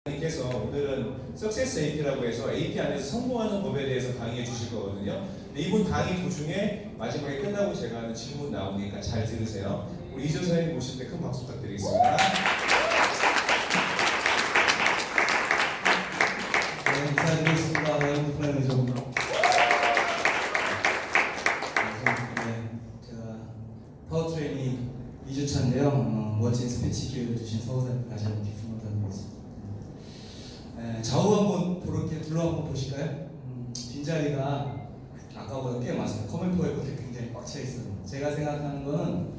님께서 오늘은 석세스 AP라고 해서 AP 안에서 성공하는 법에 대해서 강의해 주실 거거든요. 근데 이분 강의 도중에 마지막에 끝나고 제가 하는 질문 나오니까 잘 들으세요. 우리 이준 선생님 모실 때 큰 박수 부탁드리겠습니다. 네, 인사드리겠습니다. 여러분, 플래너죠. 제가 파워트레이닝 2주차인데요. 멋진 스피치 기회를 주신 서울대 다시 한번 깊은 감사드리겠습니다. 좌우 한번 이렇게 둘러 한번 보실까요? 빈자리가 아까보다 꽤 많습니다. 커맨포에 그렇게 굉장히 꽉 차 있어요. 제가 생각하는 거는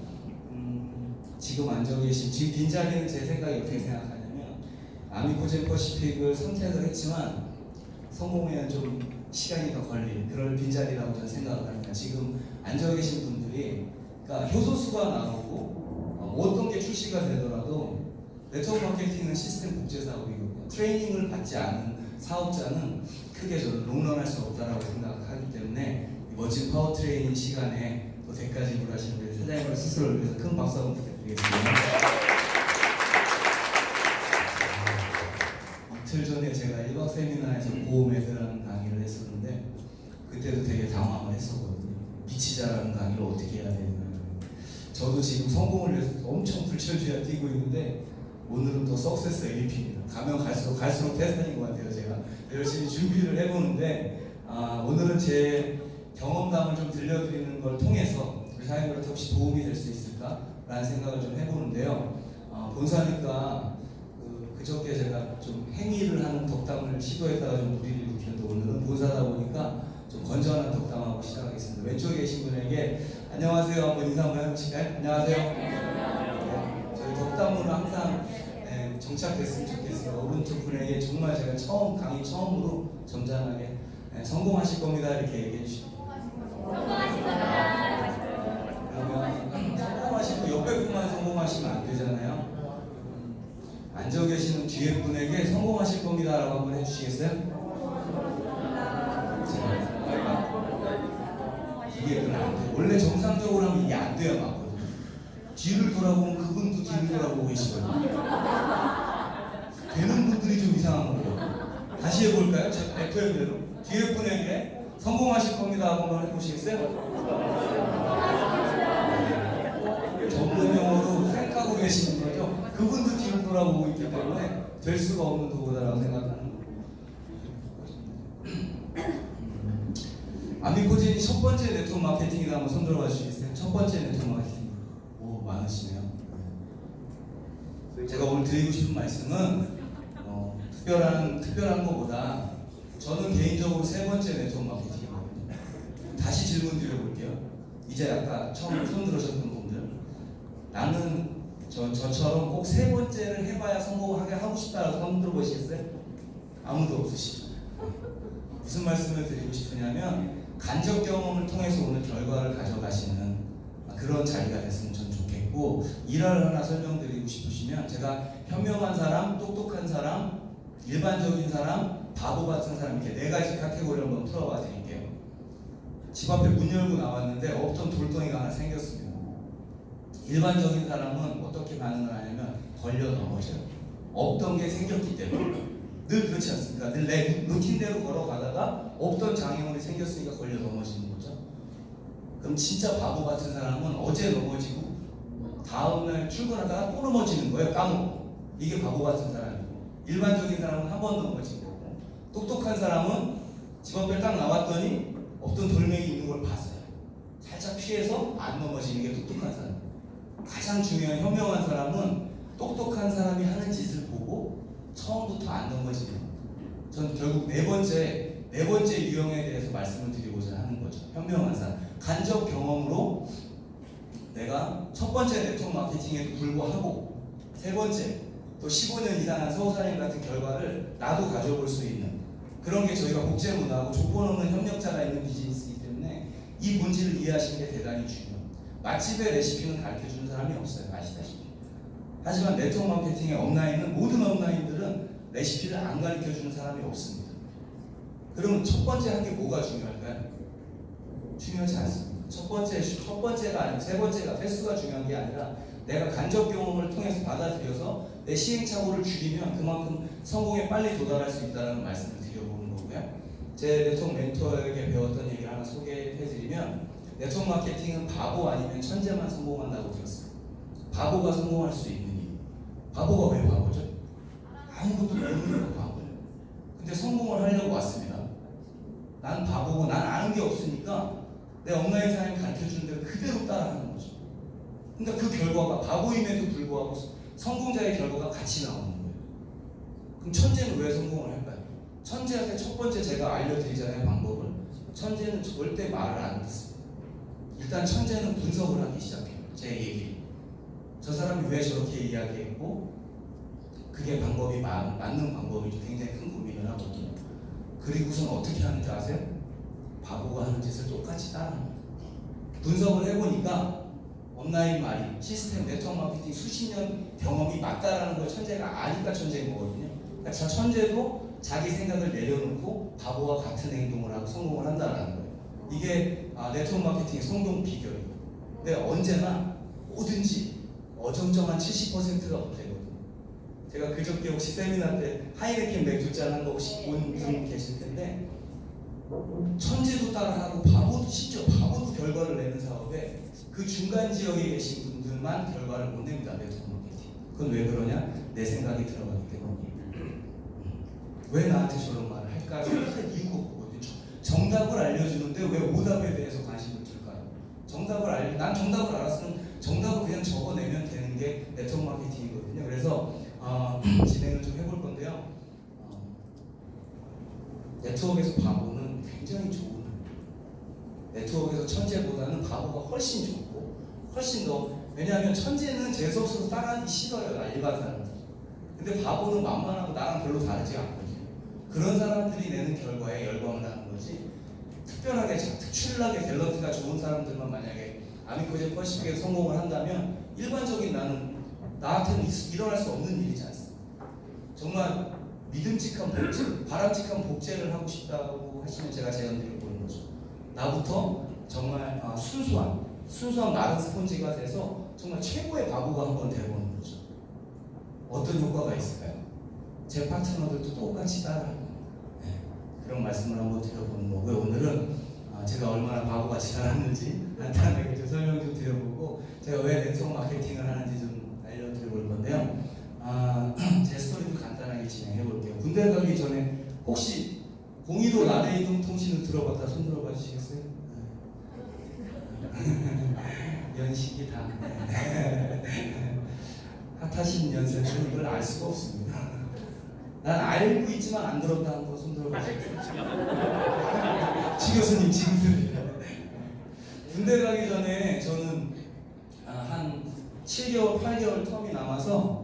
지금 앉아 계신 지금 빈자리는 제 생각이 어떻게 생각하냐면 아미코젠 퍼시픽을 선택을 했지만 성공에는 좀 시간이 더 걸릴 그럴 빈자리라고 저는 생각을 합니다. 지금 앉아 계신 분들이 그러니까 효소수가 나오고 어떤 게 출시가 되더라도 네트워크 마케팅은 시스템 국제 사업이거든요. 트레이닝을 받지 않은 사업자는 크게 저는 롱런할 수 없다라고 생각하기 때문에 이 멋진 파워 트레이닝 시간에 또 대가지불 하시는 우리 사장님을 스스로를 위해서 큰 박수 한번 부탁드리겠습니다. 이틀 전에 제가 1박 세미나에서 고메드라는 강의를 했었는데 그때도 되게 당황을 했었거든요. 미치자라는 강의를 어떻게 해야 되나. 저도 지금 성공을 위해서 엄청 불철주야 뛰고 있는데 오늘은 또 석세스 AP입니다. 가면 갈수록 태산인 것 같아요. 제가 열심히 준비를 해보는데 오늘은 제 경험담을 좀 들려드리는 걸 통해서 우리 사회들한테 혹시 도움이 될 수 있을까라는 생각을 좀 해보는데요. 본사니까 그저께 제가 좀 행위를 하는 덕담을 시도했다가 좀 무리를 일으켰는데 오늘은 본사다 보니까 좀 건전한 덕담하고 시작하겠습니다. 왼쪽에 계신 분에게 안녕하세요 한번 인사 한번 해보실까요? 안녕하세요. 네, 저희 덕담문은 항상 정착됐으면 좋겠어요. 오른쪽 분에게 정말 제가 강의 처음으로 점잖하게 성공하실 겁니다 이렇게 얘기해 주시고 성공하실 겁니다. 그러면 성공하시고 옆에 분만 성공하시면 안 되잖아요. 앉아 계시는 뒤에 분에게 성공하실 겁니다 라고 한번 해주시겠어요? 이게 별로 안 돼요. 원래 정상적으로 하면 이게 안 돼야 맞거든요. 뒤를 돌아보면 그분도 뒤를 돌아보고 계시거든요. 되는 분들이 좀 이상한 거예요. 다시 해볼까요? FM대로 뒤에 분에게 성공하실 겁니다 하고 한번 해보시겠어요? 전문 용어로 생각하고 계시는 거죠. 그분도 뒤를 돌아보고 있기 때문에 될 수가 없는 도구다라고 생각하는 거예요. 아미코젠이 첫 번째 네트워크 마케팅이다 한번 손 들어봐 주시겠어요? 첫 번째 네트워크 마케팅. 오, 많으시네요. 제가 오늘 드리고 싶은 말씀은 특별한 것보다 저는 개인적으로 세 번째 네트워크 마케팅이거든요. 다시 질문 드려볼게요. 이제 아까 처음 손 들으셨던 분들 나는 저처럼 꼭 세 번째를 해봐야 성공하게 하고 싶다라고 손 들어보시겠어요? 아무도 없으시죠? 무슨 말씀을 드리고 싶으냐면 간접 경험을 통해서 오늘 결과를 가져가시는 그런 자리가 됐으면 전 좋겠고 일화를 하나 설명드리고 싶으시면 제가 현명한 사람, 똑똑한 사람, 일반적인 사람, 바보 같은 사람 이렇게 네 가지 카테고리를 한번 풀어봐 드릴게요. 집 앞에 문 열고 나왔는데 없던 돌덩이가 하나 생겼습니다. 일반적인 사람은 어떻게 반응을 하냐면 걸려 넘어져요. 없던 게 생겼기 때문에. 늘 그렇지 않습니까? 늘 내 루틴대로 걸어가다가 없던 장애물이 생겼으니까 걸려 넘어지는 거죠. 그럼 진짜 바보 같은 사람은 어제 넘어지고 다음날 출근하다가 또 넘어지는 거예요. 까먹고. 이게 바보 같은 사람이고 일반적인 사람은 한 번 넘어진 거고 똑똑한 사람은 집 앞에 딱 나왔더니 없던 돌멩이 있는 걸 봤어요. 살짝 피해서 안 넘어지는 게 똑똑한 사람. 가장 중요한 현명한 사람은 똑똑한 사람이 하는 짓을 보고 처음부터 안 넘어지는 겁니다. 전 결국 네 번째 유형에 대해서 말씀을 드리고자 하는 거죠. 현명한 사람. 간접 경험으로 내가 첫 번째 네트워크 마케팅에도 불구하고 세 번째 또 15년 이상한 서울사님 같은 결과를 나도 가져볼 수 있는 그런 게 저희가 복제문화하고 조건 없는 협력자가 있는 비즈니스이기 때문에 이 본질을 이해하시는 게 대단히 중요합니다. 맛집의 레시피는 가르쳐주는 사람이 없어요. 아시다시피. 하지만 네트워크 마케팅의 업라인은 모든 업라인들은 레시피를 안 가르쳐주는 사람이 없습니다. 그러면 첫 번째 한 게 뭐가 중요할까요? 중요하지 않습니다. 첫 번째가 아니고 세 번째가 횟수가 중요한 게 아니라 내가 간접 경험을 통해서 받아들여서 내 시행착오를 줄이면 그만큼 성공에 빨리 도달할 수 있다는 말씀을 드려보는 거고요. 제 네트워크 멘토에게 배웠던 얘기를 하나 소개해드리면, 네트워크 마케팅은 바보 아니면 천재만 성공한다고 들었어요. 바보가 성공할 수 있는 이유. 바보가 왜 바보죠? 아무것도 모르는 바보예요. 근데 성공을 하려고 왔습니다. 난 바보고 난 아는 게 없으니까 내 온라인 사장이 가르쳐주는 대로 그대로 따라하는 거죠. 그러니까 그 결과가 바보임에도 불구하고 성공자의 결과가 같이 나오는 거예요. 그럼 천재는 왜 성공을 할까요? 천재한테 첫 번째 제가 알려드리잖아요, 방법을. 천재는 절대 말을 안 듣습니다. 일단 천재는 분석을 하기 시작해요. 제 얘기. 저 사람이 왜 저렇게 이야기했고 그게 방법이 맞는 방법인지 굉장히 큰 고민을 하거든요. 그리고선 어떻게 하는지 아세요? 바보가 하는 짓을 똑같이 따라합니다. 분석을 해보니까 온라인 말이 시스템 네트워크 마케팅 수십 년 경험이 맞다라는 걸 천재가 아니까 천재인 거거든요. 그러니까 저 천재도 자기 생각을 내려놓고 바보와 같은 행동을 하고 성공을 한다는 거예요. 이게 네트워크 마케팅의 성공 비결이에요. 근데 언제나 뭐든지 어정쩡한 70%가 되거든요. 제가 그저께 혹시 세미나 때 하이네켄 맥주잔 한 거 혹시 본 분 계실 텐데, 천재도 따라하고 바보도, 심지어 바보도 결과를 내는 사업에 그 중간 지역에 계신 분들만 결과를 못 냅니다. 네트워크 마케팅. 그건 왜 그러냐? 내 생각이 들어가기 때문이에요. 왜 나한테 저런 말을 할까 생각할 이유가 없거든요. 정답을 알려주는데 왜 오답에 대해서 관심을 둘까요? 난 정답을 알았으면 정답을 그냥 적어내면 되는 게 네트워크 마케팅이거든요. 그래서 진행을 좀 해볼 건데요. 네트워크에서 바보는 굉장히 좋은, 네트워크에서 천재보다는 바보가 훨씬 좋고 훨씬 더, 왜냐하면 천재는 재수없어서 따라하기 싫어요, 나 일반 사람들. 근데 바보는 만만하고 나랑 별로 다르지 않거든요. 그런 사람들이 내는 결과에 열광을 하는 거지, 특별하게 특출나게 탤런트가 좋은 사람들만 만약에 아미코제 퍼시픽에서 성공을 한다면 일반적인 나한테는 일어날 수 없는 일이지 않습니까? 정말 믿음직한 복제, 바람직한 복제를 하고 싶다고 하시면 제가 제안드려 보는 거죠. 나부터 정말 순수한 마른 스펀지가 돼서 정말 최고의 바보가 한번 되어보는 거죠. 어떤 효과가 있을까요? 제 파트너들도 똑같이 따라하고, 그런 말씀을 한번 드려보는 거고요. 오늘은 제가 얼마나 바보같이 살았는지 간단하게 좀 설명 좀 드려보고, 제가 왜 네트워크 마케팅을 하는지 좀 알려드려볼 건데요. 제 스토리도 간단하게 진행해 볼게요. 군대 가기 전에 혹시 015 나레이동 통신을 들어봤다 손 들어봐 주시겠어요? 연식이 다 핫하신 연세들은 이걸 알 수가 없습니다. 난 알고 있지만 안 들었다 한 번 손 들어봐 주시겠어요? 지 교수님 지금 들으세요. 군대 가기 전에 저는 한 7개월, 8개월 텀이 남아서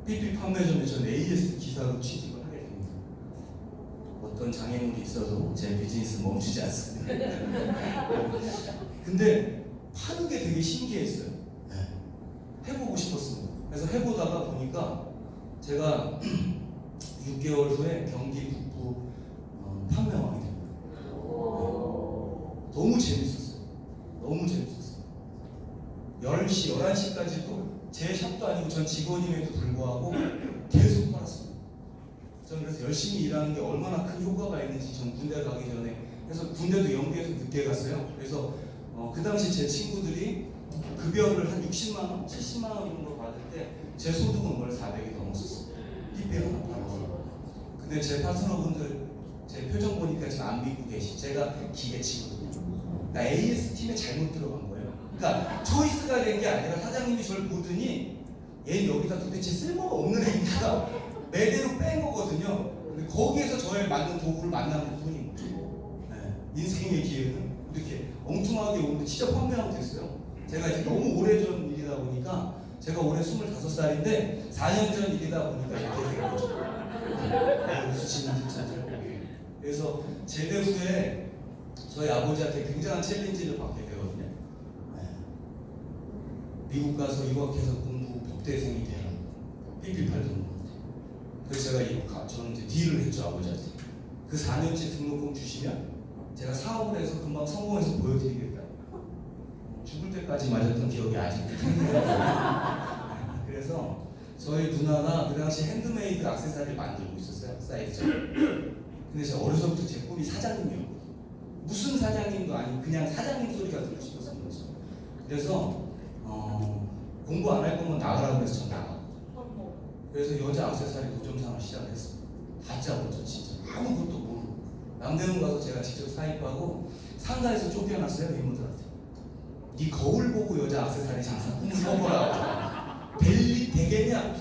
삐삐 판매점에 전 AS 기사로 취직을 하게 됩니다. 어떤 장애물이 있어도 제 비즈니스 멈추지 않습니다. 근데 파는 게 되게 신기했어요. 해보고 싶었습니다. 그래서 해보다가 보니까 제가 6개월 후에 경기 북부 판매왕이 됩니다. 너무 재밌었어요. 너무 재밌었어요. 10시, 11시까지도 제 샵도 아니고 전 직원임에도 불구하고 계속 팔았습니다. 저는 그래서 열심히 일하는 게 얼마나 큰 효과가 있는지 전 군대 가기 전에, 그래서 군대도 연기해서 늦게 갔어요. 그래서 그 당시 제 친구들이 급여를 한 60만 원, 70만 원 정도 받을 때 제 소득은 월 400이 넘었었어요. 삐삐 하나 팔아서. 근데 제 파트너분들 제 표정 보니까 지금 안 믿고 계시. 제가 기계치거든요. 나 AS 팀에 잘못 들어간 거예요. 그러니까 초이스가 된 게 아니라 사장님이 저를 보더니 얘 여기다 도대체 쓸모가 없는 애니까 매대로 뺀 거거든요. 근데 거기에서 저의 맞는 도구를 만나는 분인 거죠. 인생의 기회는 이렇게 엉뚱하게 오는데 진짜 판매하고 됐어요. 제가 이제 너무 오래전 일이다 보니까, 제가 올해 25살인데 4년 전 일이다 보니까 이렇게 된 거죠. 웃으시는 진짜 잘 보여요. 그래서 제대 후에 저희 아버지한테 굉장한 챌린지를 받게 되거든요. 미국 가서 유학해서 공부 법대생이 되라. 삐삐 팔던 거. 그래서 제가 저는 이제 딜을 했죠, 아버지한테. 그 4년치 등록금 주시면 제가 사업을 해서 금방 성공해서 보여드리겠다. 죽을 때까지 맞았던 기억이 아직도 생생해요. 그래서 저희 누나가 그 당시 핸드메이드 액세서리를 만들고 있었어요. 사이즈죠. 근데 제가 어려서부터 제 꿈이 사장님이었거든요. 무슨 사장님도 아니고 그냥 사장님 소리가 듣고 싶었던 거죠. 그래서 공부 안 할 거면 나가라고 해서 전 나가. 그래서 여자 액세서리 노점상을 시작했어요. 다짜고짜 진짜 아무것도 모르고 남대문 가서 제가 직접 사입하고 상가에서 쫓겨났어요 이모들한테. 네 거울 보고 여자 액세서리 장사 꿈을 꿔보라고. 되겠냐?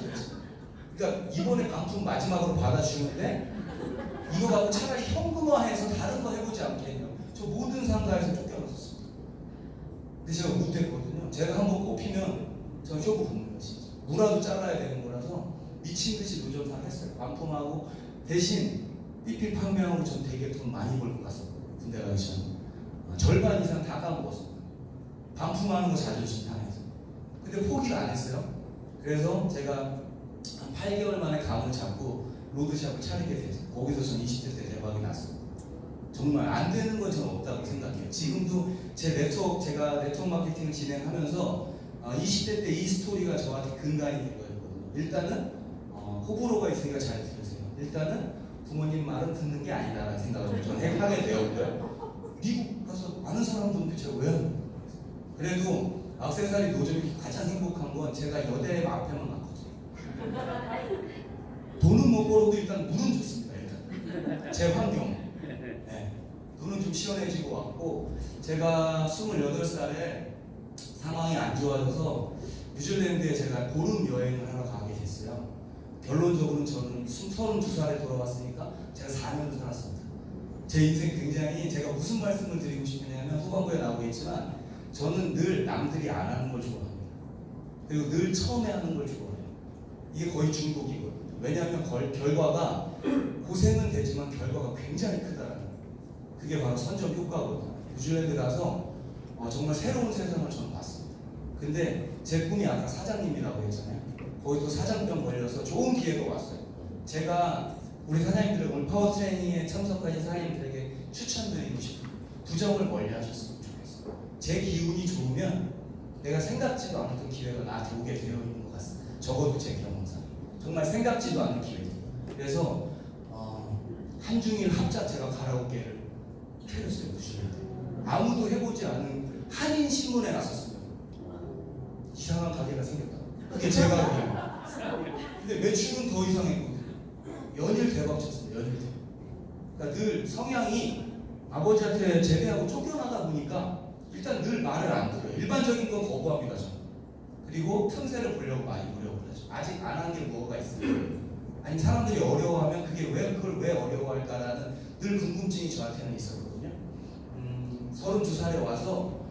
그러니까 이번에 반품 마지막으로 받아주는데 이거 갖고 차라리 현금화해서 다른 거 해보지 않겠냐. 저 모든 상가에서 쫓겨났었습니다. 근데 제가 못했거든요. 제가 한번 꼽히면 전 쇼부 굽는 거 진짜. 무라도 잘라야 되는 거라서 미친 듯이 노점상 했어요. 반품하고 대신 삐삐 판매하고 전 되게 돈 많이 벌고 갔었거든요. 군대 가기 전에 절반 이상 다 까먹었어요. 반품하는 거 자존심 상해서. 근데 포기를 안 했어요. 그래서 제가 한 8개월 만에 감을 잡고 로드샵을 차리게 돼서 거기서 전 20대 때 대박이 났어요. 정말 안 되는 건 저는 없다고 생각해요. 지금도 제가 네트워크 마케팅을 진행하면서 20대 때 이 스토리가 저한테 근간이 된 거였거든요. 일단은 호불호가 있으니까 잘 들으세요. 일단은 부모님 말은 듣는 게 아니다라는 생각을 저는 하게 되었고요. 미국 가서 아는 사람들은 제가 왜 하는 거예요? 그래도 액세서리 노점이 가장 행복한 건 제가 여대 앞에만 갔거든요. 돈은 못 벌어도 일단 눈은 좋습니다. 일단 제 환경. 네. 눈은 좀 시원해지고 왔고 제가 28살에 상황이 안 좋아져서 뉴질랜드에 제가 보름 여행을 하러 가게 됐어요. 결론적으로는 저는 32살에 돌아왔으니까 제가 4년을 살았습니다. 제 인생 굉장히 제가 무슨 말씀을 드리고 싶냐면 후반부에 나오겠지만 저는 늘 남들이 안 하는 걸 좋아합니다. 그리고 늘 처음에 하는 걸 좋아해요. 이게 거의 중독이거든요. 왜냐하면 결과가 고생은 되지만 결과가 굉장히 크다라는 거예요. 그게 바로 선점 효과거든요. 뉴질랜드 가서 정말 새로운 세상을 저는 봤습니다. 근데 제 꿈이 아까 사장님이라고 했잖아요. 거기도 사장병 걸려서 좋은 기회가 왔어요. 제가 우리 사장님들 오늘 파워 트레이닝에 참석하신 사장님들에게 추천드리고 싶은 부정을 멀리 하셨으면 좋겠어요. 제 기운이 좋으면 내가 생각지도 않았던 기회가 나한테 오게 되어 있는 것 같습니다. 적어도 제 경험상 정말 생각지도 않은 기회죠. 그래서 한중일 합작 제가 가라오케를 차렸어요. 아무도 해보지 않은 한인 신문에 났었습니다. 이상한 가게가 생겼다. 그게 제 가게예요. 근데 매출은 더 이상했거든요. 연일 대박 쳤습니다. 연일 대박. 그러니까 늘 성향이 아버지한테 제대하고 쫓겨나다 보니까 일단 늘 말을 안 들어요. 일반적인 건 거부합니다. 저는. 그리고 틈새를 보려고 많이 노력을 하죠. 아직 안 한 게 뭐가 있어요. 아니 사람들이 어려워하면 그걸 왜 어려워할까라는 늘 궁금증이 저한테는 있었거든요. 32살에 와서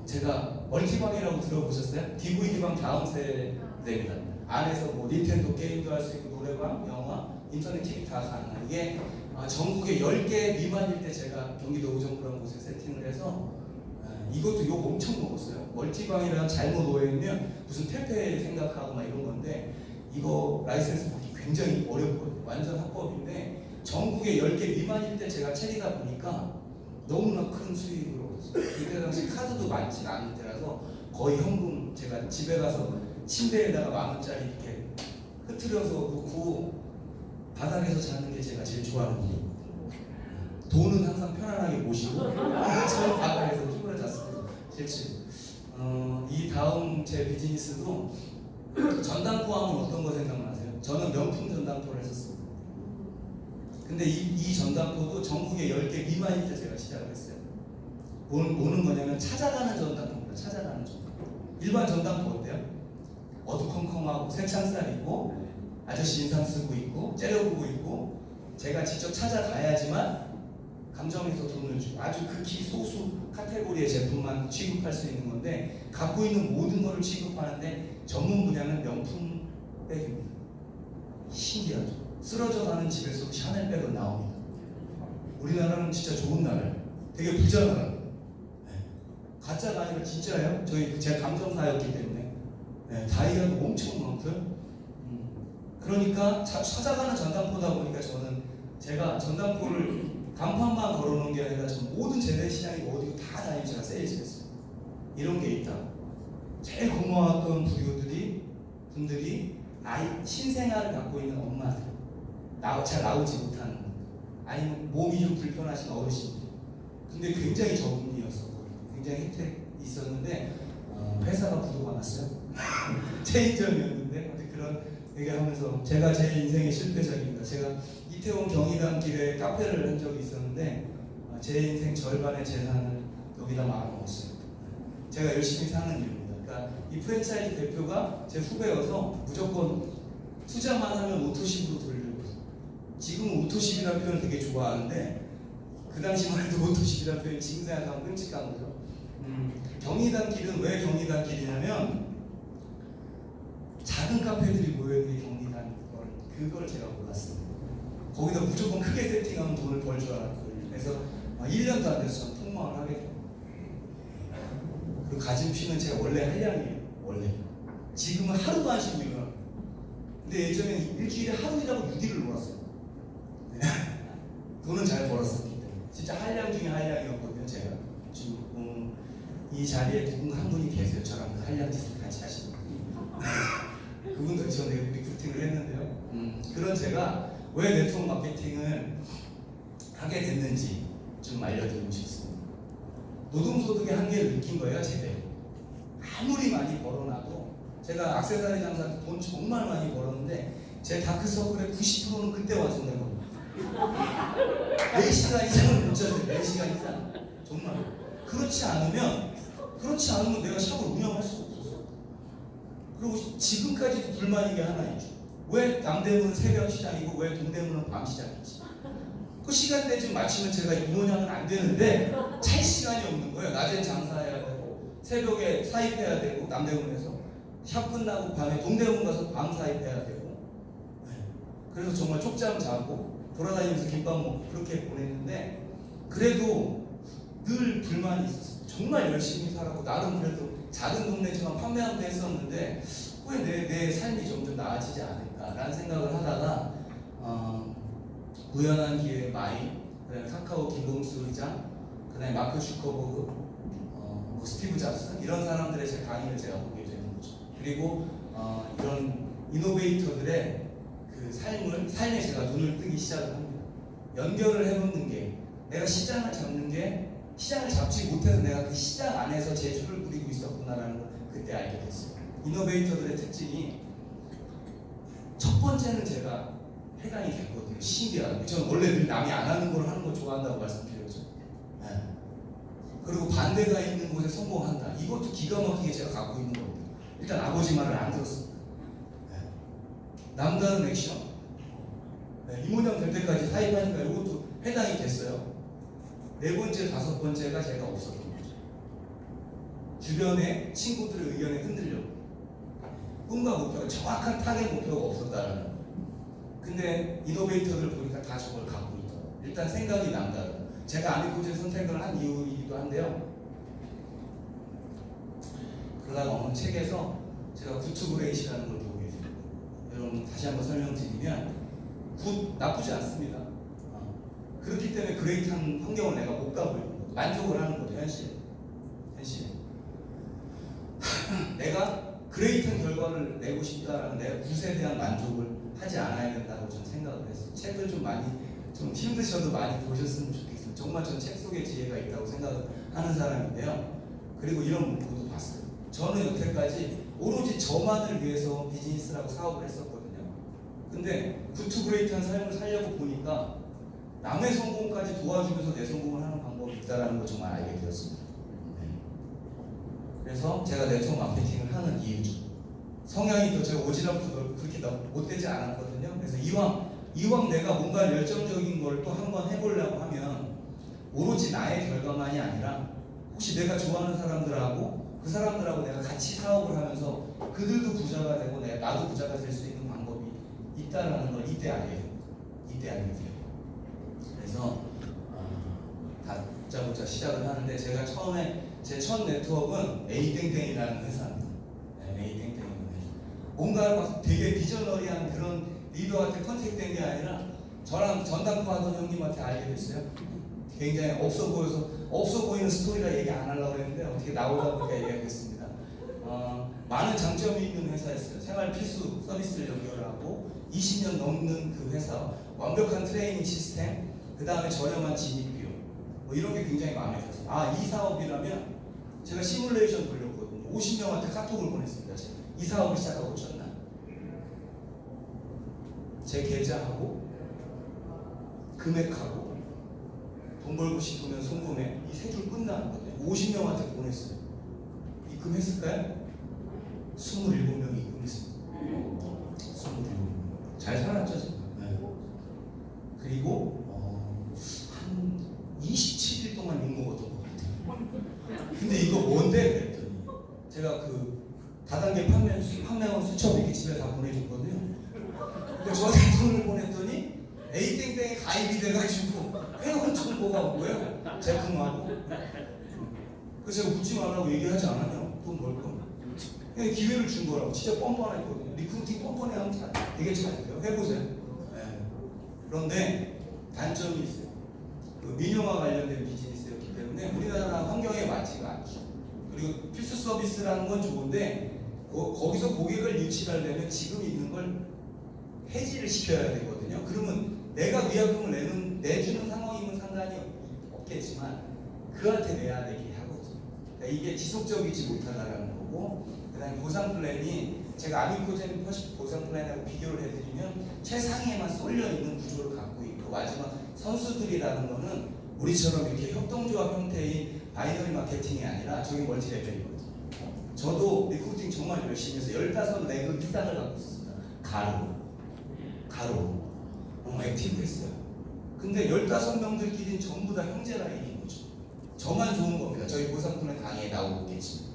제가 멀티방이라고 들어보셨어요? DVD방 다음 세대입니다. 안에서 뭐 닌텐도 게임도 할 수 있고 노래방, 영화, 인터넷 TV 다 가능한 이게 전국에 10개 미만일 때 제가 경기도 의정부라는 곳에 세팅을 해서 이것도 욕 엄청 먹었어요. 멀티방이랑 잘못 오해하면 무슨 퇴폐 생각하고 막 이런 건데 이거 라이센스 받기 굉장히 어렵거든요. 완전 합법인데 전국에 10개 미만일 때 제가 체리다 보니까 너무나 큰 수익을 얻었어요. 그때 당시 카드도 많지 않을 때라서 거의 현금 제가 집에 가서 침대에다가 10,000원짜리 이렇게 흐트려서 놓고 바닥에서 자는 게 제가 제일 좋아하는 일이에요. 돈은 항상 편안하게 모시고 저는 바닥에서 쭈그려 잤습니다. 실제 이 다음 제 비즈니스도 전당포 하면 어떤 거 생각나세요? 저는 명품 전당포를 했었습니다. 근데 이 전당포도 전국에 10개 미만일 때 제가 시작을 했어요. 뭐는 거냐면 찾아가는 전당포입니다. 찾아가는 전당포. 일반 전당포 어때요? 어두컴컴하고 새창살 있고 아저씨 인상 쓰고 있고 째려보고 있고 제가 직접 찾아가야지만 감정에서 돈을 주고 아주 극히 소수 카테고리의 제품만 취급할 수 있는 건데 갖고 있는 모든 것을 취급하는데 전문 분야는 명품 백입니다. 신기하죠. 쓰러져 가는 집에서 샤넬 백은 나옵니다. 우리나라는 진짜 좋은 나라예요. 되게 부자 나라예요. 네. 가짜가 아니라 진짜예요. 제가 감정사였기 때문에 네, 다이아도 엄청 많고요. 그러니까 찾아가는 전당포다 보니까 저는 제가 전당포를 간판만 걸어놓은 게 아니라 전 모든 재래시장이 어디고 다 다니고 제가 세일즈를 했어요. 이런 게 있다. 제일 고마웠던 부류들이 분들이 신생아를 갖고 있는 엄마들, 잘 나오지 못하는 분들, 아니면 몸이 좀 불편하신 어르신들. 근데 굉장히 저금리였었고 굉장히 혜택이 있었는데 회사가 부도가 났어요. 체인점이었는데 그런 얘기하면서 제가 제 인생의 실패작입니다. 제가 이태원 경의단 길에 카페를 한 적이 있었는데 제 인생 절반의 재산을 여기다 말아먹었어요. 제가 열심히 사는 이유입니다. 그러니까 이 프랜차이즈 대표가 제 후배여서 무조건 투자만 하면 오토십으로 돌리려고 했어요. 지금은 오토십이라는 표현을 되게 좋아하는데 그 당시만 해도 오토십이라는 표현이 지금 생각하면 끔찍한 거죠. 경의단 길은 왜 경의단 길이냐면 작은 카페들이 모여있는 게 경리단 그걸 제가 몰랐어요. 거기다 무조건 크게 세팅하면 돈을 벌 줄 알았거든요. 그래서 1년도 안 돼서 폭망을 하게 돼요. 그리고 가진 피는 제가 원래 한량이에요. 원래. 지금은 하루도 안 쉬고 일어나요. 근데 예전에는 일주일에 하루 일하고 6일을 놀았어요. 네. 돈은 잘 벌었었기 때문에. 진짜 한량 중에 한량이었거든요. 제가. 지금 이 자리에 누군가 한 분이 계세요. 저랑 그 한량 짓을 같이 하시는 분이. 그분도 전에 리크루팅을 했는데요. 그런 제가 왜 네트워크 마케팅을 하게 됐는지 좀 알려드리고 싶습니다. 노동소득의 한계를 느낀 거예요, 제대로. 아무리 많이 벌어놔도 제가 액세서리 장사한테 돈 정말 많이 벌었는데 제 다크서클의 90%는 그때 완성된 겁니다. 4시간 이상을 못 잤어요. 4시간 이상. 정말. 그렇지 않으면 내가 샵을 운영할 수가 없었어요. 그리고 지금까지도 불만인 게 하나 있죠. 왜 남대문은 새벽 시장이고 왜 동대문은 밤 시장이지? 그 시간대 좀 맞추면 제가 이모양은 안 되는데 찰 시간이 없는 거예요. 낮엔 장사해야 되고 새벽에 사입해야 되고 남대문에서 샵 끝나고 밤에 동대문 가서 밤 사입해야 되고 그래서 정말 쪽잠 자고 돌아다니면서 김밥 먹고 그렇게 보냈는데 그래도 늘 불만이 있었어요. 정말 열심히 살았고 나름 그래도 작은 동네지만 판매하고 했었는데 왜 내 삶이 점점 나아지지 않을까라는 생각을 하다가 우연한 기회에 마이, 그다음에 카카오 김봉수 의장, 그다음에 마크 주커버그, 뭐 스티브 잡스 이런 사람들의 제 강의를 제가 보게 되는 거죠. 그리고 이런 이노베이터들의 그 삶에 제가 눈을 뜨기 시작을 합니다. 연결을 해놓는 게 내가 시장을 잡는 게 시장을 잡지 못해서 내가 그 시장 안에서 재주를 부리고 있었구나라는 걸 그때 알게 됐어요. 이노베이터들의 특징이 첫 번째는 제가 해당이 됐거든요. 신기하게. 저는 원래 늘 남이 안 하는 걸 하는 거 좋아한다고 말씀드렸죠. 네. 그리고 반대가 있는 곳에 성공한다. 이것도 기가 막히게 제가 갖고 있는 겁니다. 일단 아버지 말을 안 들었습니다. 네. 남다른 액션. 네. 이모양 될 때까지 사입하니까 이것도 해당이 됐어요. 네 번째, 다섯 번째가 제가 없었던 거죠. 주변의 친구들의 의견에 흔들려고. 꿈과 목표가 정확한 타겟 목표가 없었다라는 거예요. 근데 이노베이터들 보니까 다 저걸 갖고 있더라고요. 일단 생각이 남다르고 제가 아미코즈의 선택을 한 이유이기도 한데요. 그러다가 어느 책에서 제가 굿투그레이시라는 걸 보게 돼요. 여러분 다시 한번 설명드리면 굿 나쁘지 않습니다. 그렇기 때문에 그레이트한 환경을 내가 못 가고 있는 거죠. 만족을 하는 거죠. 현실에 내가 그레이트한 결과를 내고 싶다라는 내 굿에 대한 만족을 하지 않아야 된다고 저는 생각을 했어요. 책을 좀 많이 좀 힘드셔도 많이 보셨으면 좋겠어요. 정말 저는 책 속에 지혜가 있다고 생각하는 사람인데요. 그리고 이런 문구도 봤어요. 저는 여태까지 오로지 저만을 위해서 비즈니스라고 사업을 했었거든요. 근데 굿투그레이트한 삶을 살려고 보니까 남의 성공까지 도와주면서 내 성공을 하는 방법이 있다는 걸 정말 알게 되었습니다. 그래서 제가 네트워크 마케팅을 하는 이유죠. 성향이 또 제가 오지랖도 그렇게 못되지 않았거든요. 그래서 이왕 내가 뭔가 열정적인 걸 또 한번 해보려고 하면 오로지 나의 결과만이 아니라 혹시 내가 좋아하는 사람들하고 그 사람들하고 내가 같이 사업을 하면서 그들도 부자가 되고 나도 부자가 될 수 있는 방법이 있다라는 걸 이때 알게 돼요. 그래서 다짜고짜 시작을 하는데 제가 처음에 제 첫 네트워크는 A땡땡이라는 회사입니다. 네, A땡땡이라는 회사. 뭔가 막 되게 비저너리한 그런 리더한테 컨택된 게 아니라 저랑 전당포 하던 형님한테 알게 됐어요. 굉장히 없어 보이는 스토리라 얘기 안 하려고 했는데 어떻게 나오다 보니까 얘기가 됐습니다. 많은 장점이 있는 회사였어요. 생활 필수 서비스를 연결하고 20년 넘는 그 회사, 완벽한 트레이닝 시스템, 그 다음에 저렴한 진입비용, 뭐 이런 게 굉장히 마음에 들었어요. 아, 이 사업이라면 제가 시뮬레이션 돌렸거든요. 50명한테 카톡을 보냈습니다. 이 사업을 시작하고 첫날 제 계좌하고 금액하고 돈 벌고 싶으면 송금해, 이 세 줄 끝나는 거예요. 50명한테 보냈어요. 입금했을까요? 27명이 입금했습니다. 27명. 잘 살았죠, 지금. 네. 그리고 한 27일 동안 욕먹었던 것 같아요. 근데 이거 뭔데? 그랬더니 제가 그 다단계 판매원 수첩 이렇게 집에 다 보내줬거든요. 근데 저한테 돈을 보냈더니 A땡땡에 가입이 돼가지고 회원 정보가 온 거예요. 제품하고. 그래서 제가 묻지 말라고 얘기하지 않았냐. 돈 벌 거. 그냥 기회를 준 거라고. 진짜 뻔뻔했거든요. 리크루팅 뻔뻔해 하면 되게 잘해요. 해보세요. 네. 그런데 단점이 있어요. 그 민영화 관련된 비즈니스였기 때문에 우리나라 환경에 맞지가 않죠. 그리고 필수 서비스라는 건 좋은데 거기서 고객을 유치하려면 지금 있는 걸 해지를 시켜야 되거든요. 그러면 내가 위약금을 내주는 상황이면 상관이 없겠지만 그한테 내야 되게 하거든요. 그러니까 이게 지속적이지 못하다라는 거고, 그 다음에 보상 플랜이 제가 아미코젠 보상 플랜하고 비교를 해드리면 최상위에만 쏠려 있는 구조를 갖고 있고, 마지막 선수들이라는 거는 우리처럼 이렇게 협동조합 형태의 바이너리 마케팅이 아니라 저기 멀티레벨이거든요. 저도 리크루팅 정말 열심히 해서 15레그 이상을 갖고 있었습니다. 가로 액티브 했어요. 근데 15명들끼리는 전부 다 형제 라인인 거죠. 저만 좋은 겁니다. 저희 보상분의 강의에 나오겠지.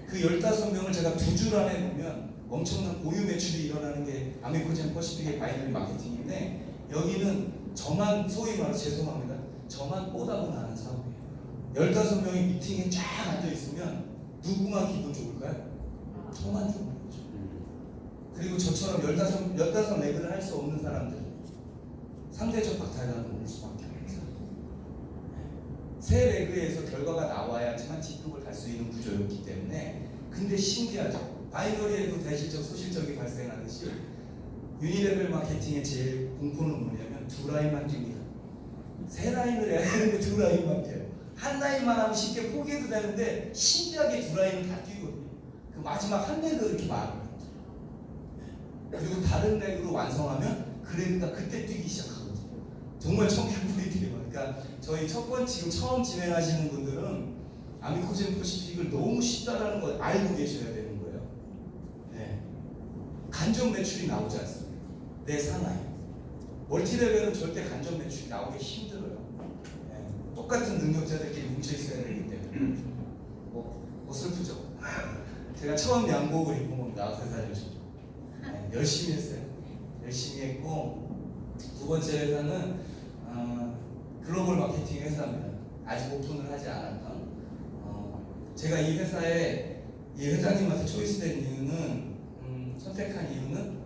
그 15명을 제가 2줄 안에 보면 엄청난 고유 매출이 일어나는 게 아메코젠 퍼시픽의 바이너리 마케팅인데, 여기는 저만, 소위 말해서 죄송합니다, 저만 뽀다고 나는 사업이에요. 15명이 미팅에 쫙 앉아있으면 누구만 기분 좋을까요? 저만 좋은 거죠. 그리고 저처럼 15레그를 할 수 없는 사람들, 상대적 박탈감을 올 수밖에 없어요. 세 레그에서 결과가 나와야지만 직급을 갈 수 있는 구조였기 때문에. 근데 신기하죠. 바이너리에도 대실적, 소실적이 발생하듯이 유니레벨 마케팅의 제일 공포는 뭐냐면 2라인만 뜁니다. 3라인을 해야 되는데 2라인만 뛰어요. 한 라인만 하면 쉽게 포기해도 되는데 신기하게 2라인을 다 뛰거든요. 그 마지막 한 레그 이렇게 말아요. 그리고 다른 레그로 완성하면 그 레그가 그때 뛰기 시작하거든요. 정말 청개구리 뛰어요. 그러니까 저희 지금 처음 진행하시는 분들은 아미코젠 퍼시픽을 너무 쉽다라는 걸 알고 계셔야 되는 거예요. 네. 간접 매출이 나오지 않습니다. 내 상하에. 멀티레벨은 절대 간접 매출이 나오기 힘들어요. 네. 똑같은 능력자들끼리 뭉쳐 있어야 되기 때문에. 뭐 슬프죠. 제가 처음 양복을 입고 뭐 나와서 살려줘. 네. 열심히 했어요. 열심히 했고, 두 번째 회사는 글로벌 마케팅 회사입니다. 아직 오픈을 하지 않았던. 제가 이 회사에 이 회장님한테 초이스된 이유는, 선택한 이유는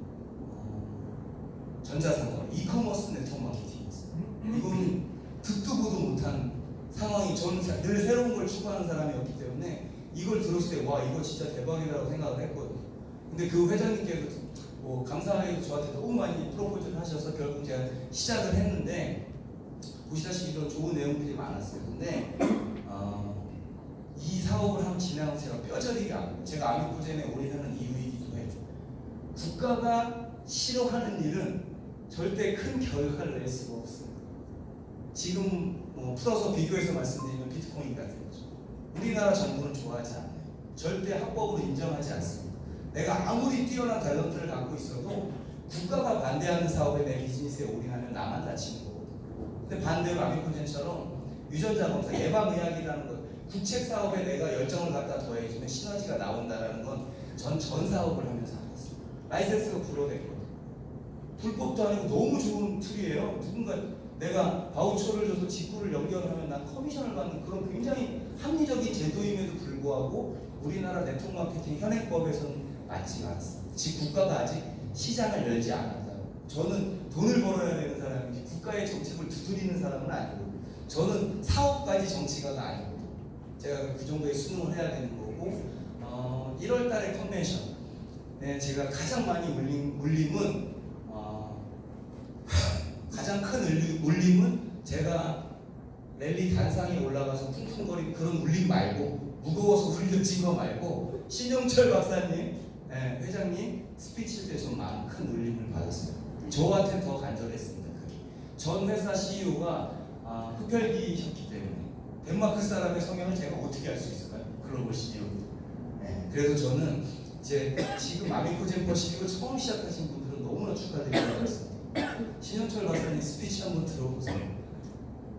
전자상거, 이커머스 네트워크 마케팅이었어요. 이건 듣도 보도 못한 상황이, 저는 늘 새로운 걸 추구하는 사람이었기 때문에 이걸 들었을 때 와, 이거 진짜 대박이라고 생각을 했거든요. 근데 그 회장님께서 뭐 감사하게도 저한테 너무 많이 프로포즈를 하셔서 결국 제가 시작을 했는데, 보시다시피 좀 좋은 내용들이 많았어요. 근데 이 사업을 한번 진행하면서 제가 뼈저리게 알고, 제가 아미코젠에 올인하는 이유이기도 해요. 국가가 싫어하는 일은 절대 큰 결과를 낼 수가 없어요. 지금 풀어서 비교해서 말씀드리면 비트코인 같은 거죠. 우리나라 정부는 좋아하지 않아요. 절대 합법으로 인정하지 않습니다. 내가 아무리 뛰어난 탤런트를 갖고 있어도 국가가 반대하는 사업에 내 비즈니스에 올인하면 나만 다치는 거거든요. 근데 반대로 아미코젠처럼 유전자 검사, 예방의학이라는 것, 국책 사업에 내가 열정을 갖다 더해주면 시너지가 나온다는 건 전 사업을 하면서 알았어요. 라이센스가 불어댔거든요. 불법도 아니고 너무 좋은 툴이에요. 누군가 내가 바우처를 줘서 직구를 연결하면 난 커미션을 받는 그런 굉장히 합리적인 제도임에도 불구하고 우리나라 네트워크 마케팅 현행법에서는 맞지가 않았어요. 즉 국가가 아직 시장을 열지 않았다고. 저는 돈을 벌어야 되는 사람이지 국가의 정책을 두드리는 사람은 아니고, 저는 사업까지 정치가가 아니고, 제가 그 정도의 수능을 해야 되는 거고, 1월 달에 컨벤션. 네, 제가 가장 많이 울림은 가장 큰 울림은 제가 랠리 단상에 올라가서 쿵쿵거리는 그런 울림 말고 무거워서 울려진 거 말고 신영철 박사님, 네, 회장님 스피치 때 좀 많은 큰 울림을 받았어요. 저한테 더 간절했습니다. 그게. 전 회사 CEO가 흡혈귀셨기 때문에 덴마크 사람의 성향을 제가 어떻게 알 수 있을까요? 글로벌 CEO. 네, 그래서 저는 이제 지금 아미코젠 퍼시픽을 처음 시작하신 분들은 너무나 축하드리고 있습니다. 신영철 박사님 스피치 한번 들어보세요.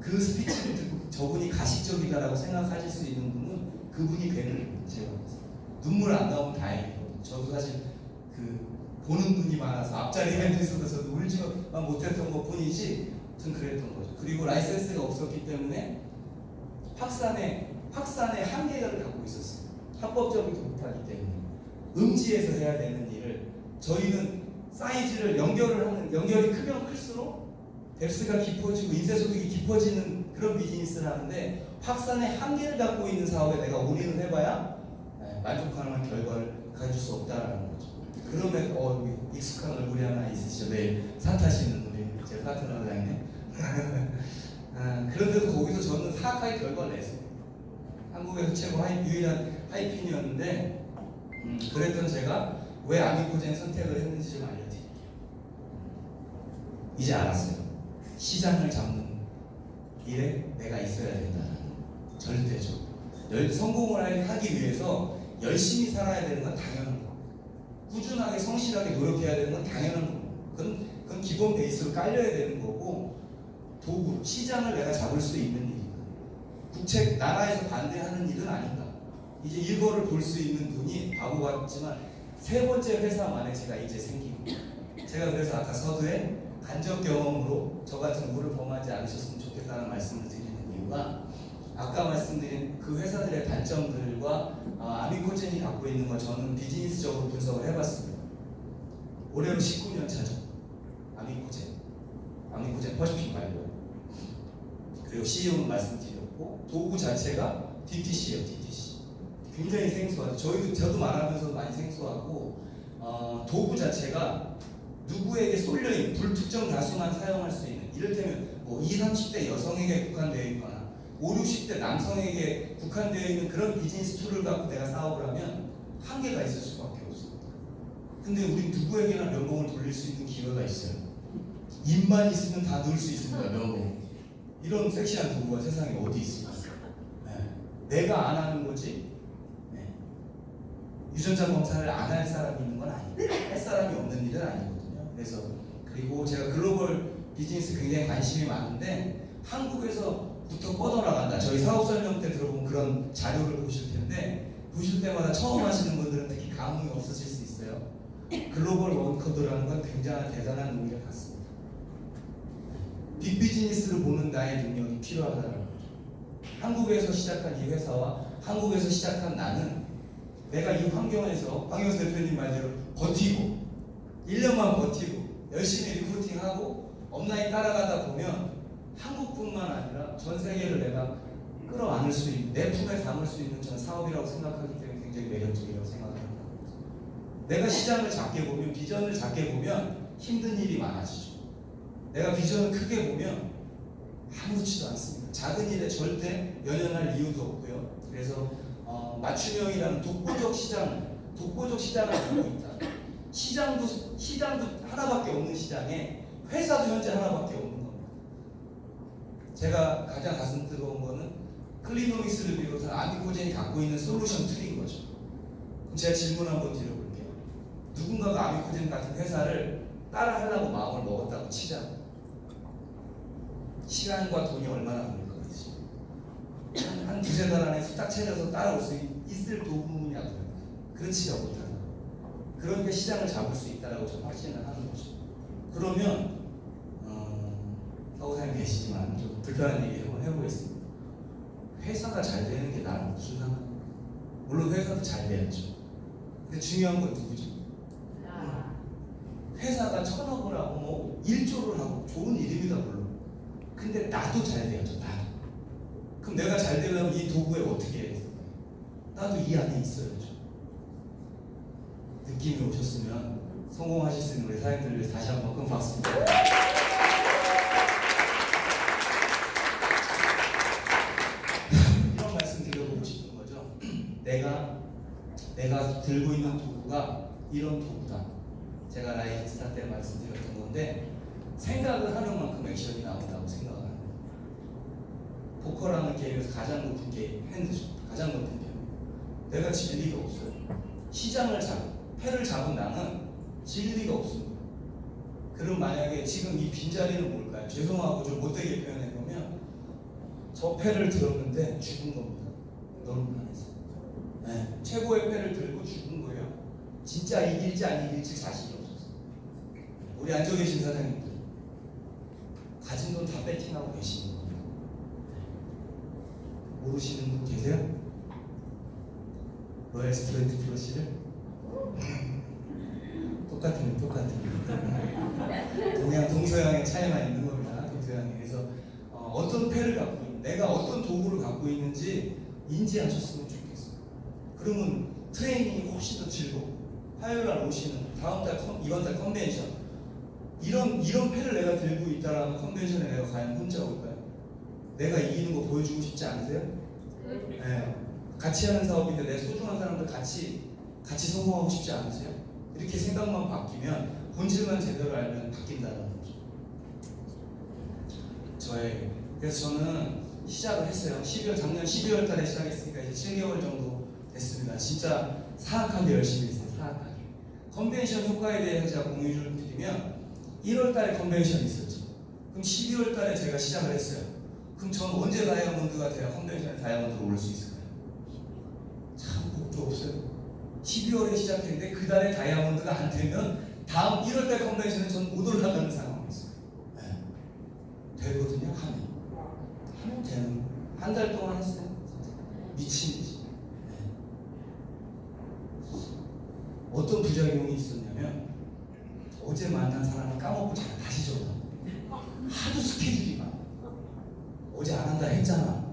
그 스피치를 듣고 저분이 가식적이다라고 생각하실 수 있는 분은 그분이 뵈는 제가 눈물 안 나오면 다행이에요. 저도 사실 그 보는 눈이 많아서 앞자리에 앉아 있어서 저도 울지만 못했던 것 뿐이지 아무튼 그랬던 거죠. 그리고 라이센스가 없었기 때문에 확산의 한계를 갖고 있었어요. 합법적이지 못하기 때문에 음지에서 해야 되는 일을 저희는 사이즈를 연결이 크면 클수록 뎁스가 깊어지고 인쇄소득이 깊어지는 그런 비즈니스를 하는데 확산의 한계를 갖고 있는 사업에 내가 올인을 해봐야 만족할 만한 결과를 가질 수 없다라는 거죠. 그러면 익숙한 얼굴이 하나 있으시죠. 매일 산 타시는 우리 제 파트너 회장님. 그런데도 거기서 저는 사악하게 결과를 냈어요. 한국에서 최고 유일한 하이핀이었는데 그랬던 제가 왜 아미코젠 선택을 했는지 좀 알려드릴게요. 이제 알았어요. 시장을 잡는 일에 내가 있어야 된다는 절대죠. 성공을 하기 위해서 열심히 살아야 되는 건 당연한 거. 꾸준하게 성실하게 노력해야 되는 건 당연한 거. 그건 기본 베이스로 깔려야 되는 거고 도구, 시장을 내가 잡을 수 있는 일이다. 나라에서 반대하는 일은 아니다. 이제 이거를 볼 수 있는 눈이 바보 같지만 세 번째 회사 만에 제가 이제 생기고 제가 그래서 아까 서두에 간접 경험으로 저 같은 우를 범하지 않으셨으면 좋겠다는 말씀을 드리는 이유가 아까 말씀드린 그 회사들의 단점들과 아미코젠이 갖고 있는 걸 저는 비즈니스적으로 분석을 해봤습니다. 올해로 19년 차죠. 아미코젠 퍼시픽 말고. 그리고 CEO는 말씀드렸고 도구 자체가 DTC예요. DTC. 굉장히 생소하죠. 저도 말하면서 많이 생소하고 도구 자체가 누구에게 쏠려있는 불특정 다수만 사용할 수 있는 이를테면 뭐 20, 30대 여성에게 국한되어 있거나 50, 60대 남성에게 국한되어 있는 그런 비즈니스 툴을 갖고 내가 사업을 하면 한계가 있을 수밖에 없습니다. 근데 우리 누구에게나 면봉을 돌릴 수 있는 기회가 있어요. 입만 있으면 다 넣을 수 있습니다. 면봉. 이런 섹시한 도구가 세상에 어디 있습니까? 네. 내가 안 하는 거지. 네. 유전자 검사를 안 할 사람이 있는 건 아니고 할 사람이 없는 일은 아니거든요. 그래서 그리고 제가 글로벌 비즈니스 굉장히 관심이 많은데 한국에서부터 뻗어나간다. 저희 사업 설명 때 들어본 그런 자료를 보실 텐데 보실 때마다 처음 하시는 분들은 특히 감흥이 없으실 수 있어요. 글로벌 워커드라는 건 굉장히 대단한 의미를 갖습니다. 빅비즈니스를 보는 나의 능력이 필요하다는 거죠. 한국에서 시작한 이 회사와 한국에서 시작한 나는 내가 이 환경에서 황영수 대표님 말대로 버티고 1년만 버티고 열심히 리크루팅하고 업라인 따라가다 보면 한국뿐만 아니라 전 세계를 내가 끌어안을 수 있는 내 품에 담을 수 있는 저는 사업이라고 생각하기 때문에 굉장히 매력적이라고 생각합니다. 내가 시장을 작게 보면 비전을 작게 보면 힘든 일이 많아지죠. 내가 비전을 크게 보면 아무렇지도 않습니다. 작은 일에 절대 연연할 이유도 없고요. 그래서 맞춤형이라는 독보적 시장을 갖고 있다. 시장도 하나밖에 없는 시장에 회사도 현재 하나밖에 없는 겁니다. 제가 가장 가슴 뜨거운 거는 클리노믹스를 비롯한 아미코젠이 갖고 있는 솔루션 툴인 거죠. 그럼 제가 질문 한번 드려볼게요. 누군가가 아미코젠 같은 회사를 따라 하려고 마음을 먹었다고 치자. 시간과 돈이 얼마나 걸릴 것 같으시죠? 한 두세 달 안에 딱 찾아서 따라올 수 있을 도구냐고요. 그렇지가 못하다. 그러니까 시장을 잡을 수 있다고 저는 확신을 하는 거죠. 그러면 사고사님 계시지만 좀 불편한 얘기 한번 해보겠습니다. 회사가 잘 되는 게 나랑 무슨 상관이에요? 물론 회사도 잘 돼야죠. 근데 중요한 건 누구죠? 회사가 1000억을 하고 뭐 1조를 하고 좋은 일입니다 물론. 근데 나도 잘 돼야죠. 나도. 그럼 내가 잘 되려면 이 도구에 어떻게 해야 돼요? 나도 이 안에 있어야죠. 느낌이 오셨으면 성공하실 수 있는 우리 사장님들 위해서 다시 한번 큰 박수 부탁드립니다. 이런 말씀 드려보고 싶은 거죠. 내가 들고 있는 도구가 이런 도구다. 제가 라이징 스타 때 말씀드렸던 건데 생각을 하는 만큼 액션이 나온다고 생각을 합니다. 포커라는 게임에서 가장 높은 게임, 핸드죠. 가장 높은 게임. 내가 질 리가 없어요. 패를 잡은 나는 질 리가 없습니다. 그럼 만약에 지금 이 빈자리는 뭘까요? 죄송하고 좀 못되게 표현해보면 저 패를 들었는데 죽은 겁니다. 너무 안에서. 네, 최고의 패를 들고 죽은 거예요. 진짜 이길지 안 이길지 자신이 없었어요. 우리 앉아 계신 사장님들 가진 돈 다 배팅하고 계시는 겁니다. 모르시는 분 계세요? 로얄 스트레이트 플러시를? 똑같은 동서양의 차이만 있는 겁니다. 동서양에. 그래서 어떤 패를 갖고 있는, 내가 어떤 도구를 갖고 있는지 인지하셨으면 좋겠어요. 그러면 트레이닝이 훨씬 더 즐겁고 화요일날 오시는 이번 달 컨벤션 이런 패를 내가 들고 있다라는 컨벤션에 내가 과연 혼자 올까요? 내가 이기는 거 보여주고 싶지 않으세요? 네. 같이 하는 사업인데 내 소중한 사람들 같이 성공하고 싶지 않으세요? 이렇게 생각만 바뀌면 본질만 제대로 알면 바뀐다는 거죠. 그래서 저는 시작을 했어요. 작년 12월 달에 시작했으니까 이제 7개월 정도 됐습니다. 진짜 사악하게 열심히 했어요. 사악하게. 컨벤션 효과에 대해서 제가 공유를 드리면 1월 달에 컨벤션이 있었죠. 그럼 12월 달에 제가 시작을 했어요. 그럼 전 언제 다이아몬드가 돼야 컨벤션에 다이아몬드로 오를 수 있을까요? 참 복도 없어요. 12월에 시작했는데 그 달에 다이아몬드가 안 되면 다음 1월달 컨벤션에 전 못 올라가는 상황이었어요. 네. 되거든요. 하면 되는. 한 달 동안 했어요. 미친 듯이. 네. 어떤 부작용이 있었냐면 어제 만난 사람을 까먹고 제가 다시 전화. 하도 스케줄이 많아. 어제 안 한다 했잖아.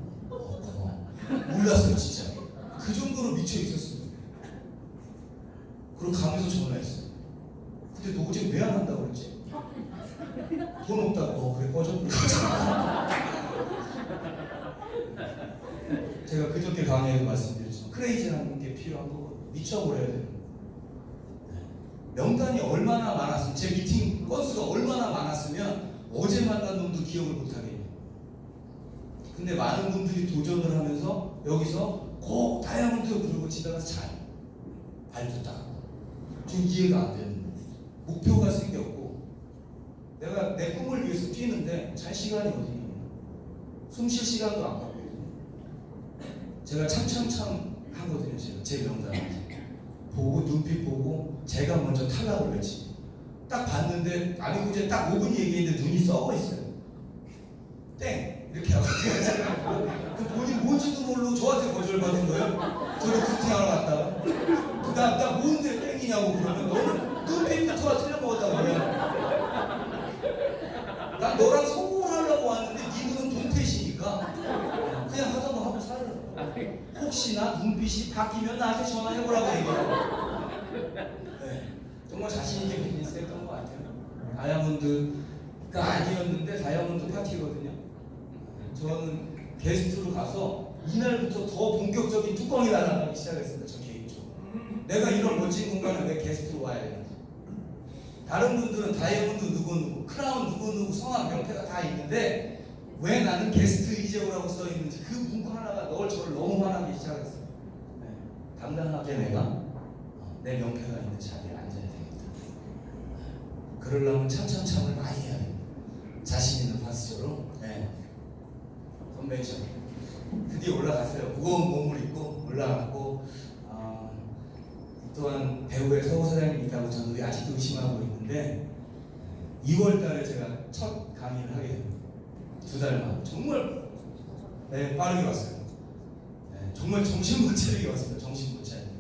몰랐어요 진짜. 그 정도로 미쳐 있었어요. 그리고 가면서 전화했어요. 근데 너 어제 왜 안 한다고 그랬지? 돈 없다고. 그래 꺼져. 제가 그저께 강의에서 말씀드렸지만 크레이지라는 게 필요한 거거든요. 미쳐버려야 돼요. 명단이 얼마나 많았으면 제 미팅 건수가 얼마나 많았으면 어제 만난 놈도 기억을 못하겠네요. 근데 많은 분들이 도전을 하면서 여기서 꼭 다이아몬드 그러고 집에 가서 자요. 발도 딱. 좀 이해가 안 되는 거예요. 목표가 생겼고 내가 내 꿈을 위해서 뛰는데 잘 시간이 어디냐. 숨 쉴 시간도 안 갖고 제가 참참참 하거든요. 제 명단을 보고 눈빛 보고 제가 먼저 탈락을 외치. 딱 봤는데 아니 이제 딱 5분 얘기했는데 눈이 썩어 있어요. 땡 이렇게 하고 그 본인 뭔지도 모르고 저한테 거절받은 거예요. 저를 구팅하러 갔다가 나 뭔데 땡이냐고 그러면 너는 눈빛부터가 틀려먹었다고 그래. 난 너랑 성공을 하려고 왔는데 네 눈은 동태시니까 그냥 하던 거 하고 살아. 혹시나 눈빛이 바뀌면 나한테 전화해보라고 얘기해요. 네, 정말 자신있게 비즈니스 했던 것 같아요. 다이아몬드가 아니었는데 다이아몬드 파티거든요. 저는 게스트로 가서 이날부터 더 본격적인 뚜껑이 날아가기 시작했습니다. 저 개인적으로. 내가 이런 멋진 공간에 왜 게스트로 와야 되는지. 다른 분들은 다이아몬드 누구누구, 크라운 누구누구, 성함, 명패가 다 있는데 왜 나는 게스트 이재호라고 써있는지 그 문구 하나가 저를 너무 화나기 시작했어요. 네. 당당하게 내가 내 명패가 있는 자리에 앉아야 되겠다. 그러려면 참참참을 많이 해야 됩니다. 자신 있는 파스처로. 네. 컨벤션 드디어 올라갔어요. 무거운 몸을 입고 올라갔고 또한 배우의 서호 사장님이 있다고 저는 아직도 의심하고 있는데 2월달에 제가 첫 강의를 하게 됩니다. 2달만 정말 네, 빠르게 왔어요. 네, 정말 정신 못 차리게 왔습니다. 정신 못 차리게.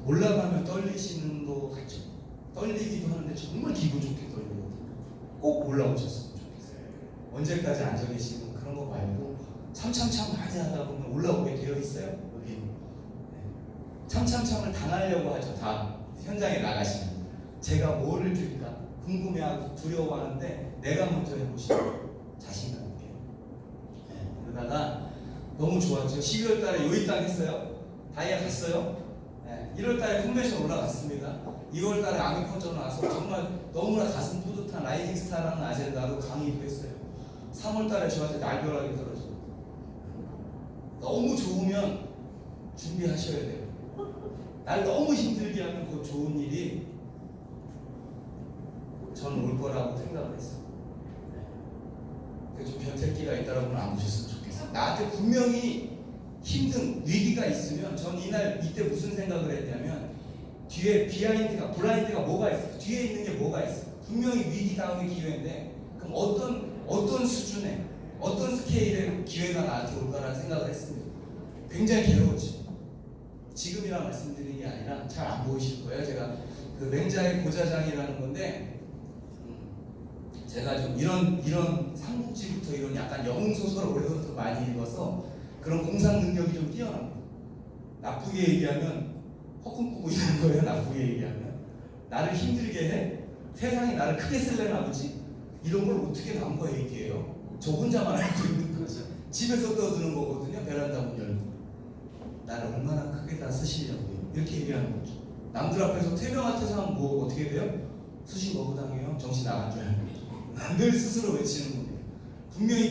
올라가면 떨리시는 거 같죠? 떨리기도 하는데 정말 기분 좋게 떨리거든요. 꼭 올라오셨으면 좋겠어요. 언제까지 앉아 계시는 그런 거 말고 참참참 많이 하다 보면 올라오게 되어 있어요. 여기. 네. 참참참을 당하려고 하죠. 다 현장에 나가시면 제가 뭐를 드릴까 궁금해하고 두려워하는데 내가 먼저 해보시면 자신감 있게. 그러다가 너무 좋았죠. 12월 달에 요이땅 했어요. 다이아 갔어요. 1월 달에 컨벤션 올라갔습니다. 2월 달에 아미콘전 와서 정말 너무나 가슴 뿌듯한 라이징 스타라는 아젠다로 강의도 했어요. 3월 달에 저한테 날벼락이 떨어져요. 너무 좋으면 준비하셔야 돼요. 날 너무 힘들게 하면 그 좋은 일이 저는 올 거라고 생각을 했어요. 좀 변태기가 있다라고는 안 보셨으면 좋겠어요. 나한테 분명히 힘든 위기가 있으면 전 이때 무슨 생각을 했냐면 뒤에 블라인드가 뭐가 있어? 뒤에 있는 게 뭐가 있어? 분명히 위기 다음의 기회인데 그럼 어떤 수준의 어떤 스케일의 기회가 나한테 올까라는 생각을 했습니다. 굉장히 괴로웠죠. 지금이라 말씀드리는 게 아니라 잘 안 보이실 거예요. 제가 그 맹자의 고자장이라는 건데 제가 좀 이런 삼국지부터 이런 약간 영웅 소설을 오래전부터 많이 읽어서 그런 공상 능력이 좀 뛰어납니다. 나쁘게 얘기하면 헛꿈 꾸고 있는 거예요. 나쁘게 얘기하면 나를 힘들게 해? 세상이 나를 크게 쓸려나 보지? 이런 걸 어떻게 남과 얘기해요? 저 혼자만 알고 있는 거죠. 집에서 떠드는 거거든요. 베란다 문 열고 나를 얼마나 크게 다 쓰시려고요. 이렇게 얘기하는 거죠. 남들 앞에서 태명한테서 하면 뭐 어떻게 돼요? 수시 거부당해요. 정신 나간 줄 알고 늘 스스로 외치는 겁니다. 분명히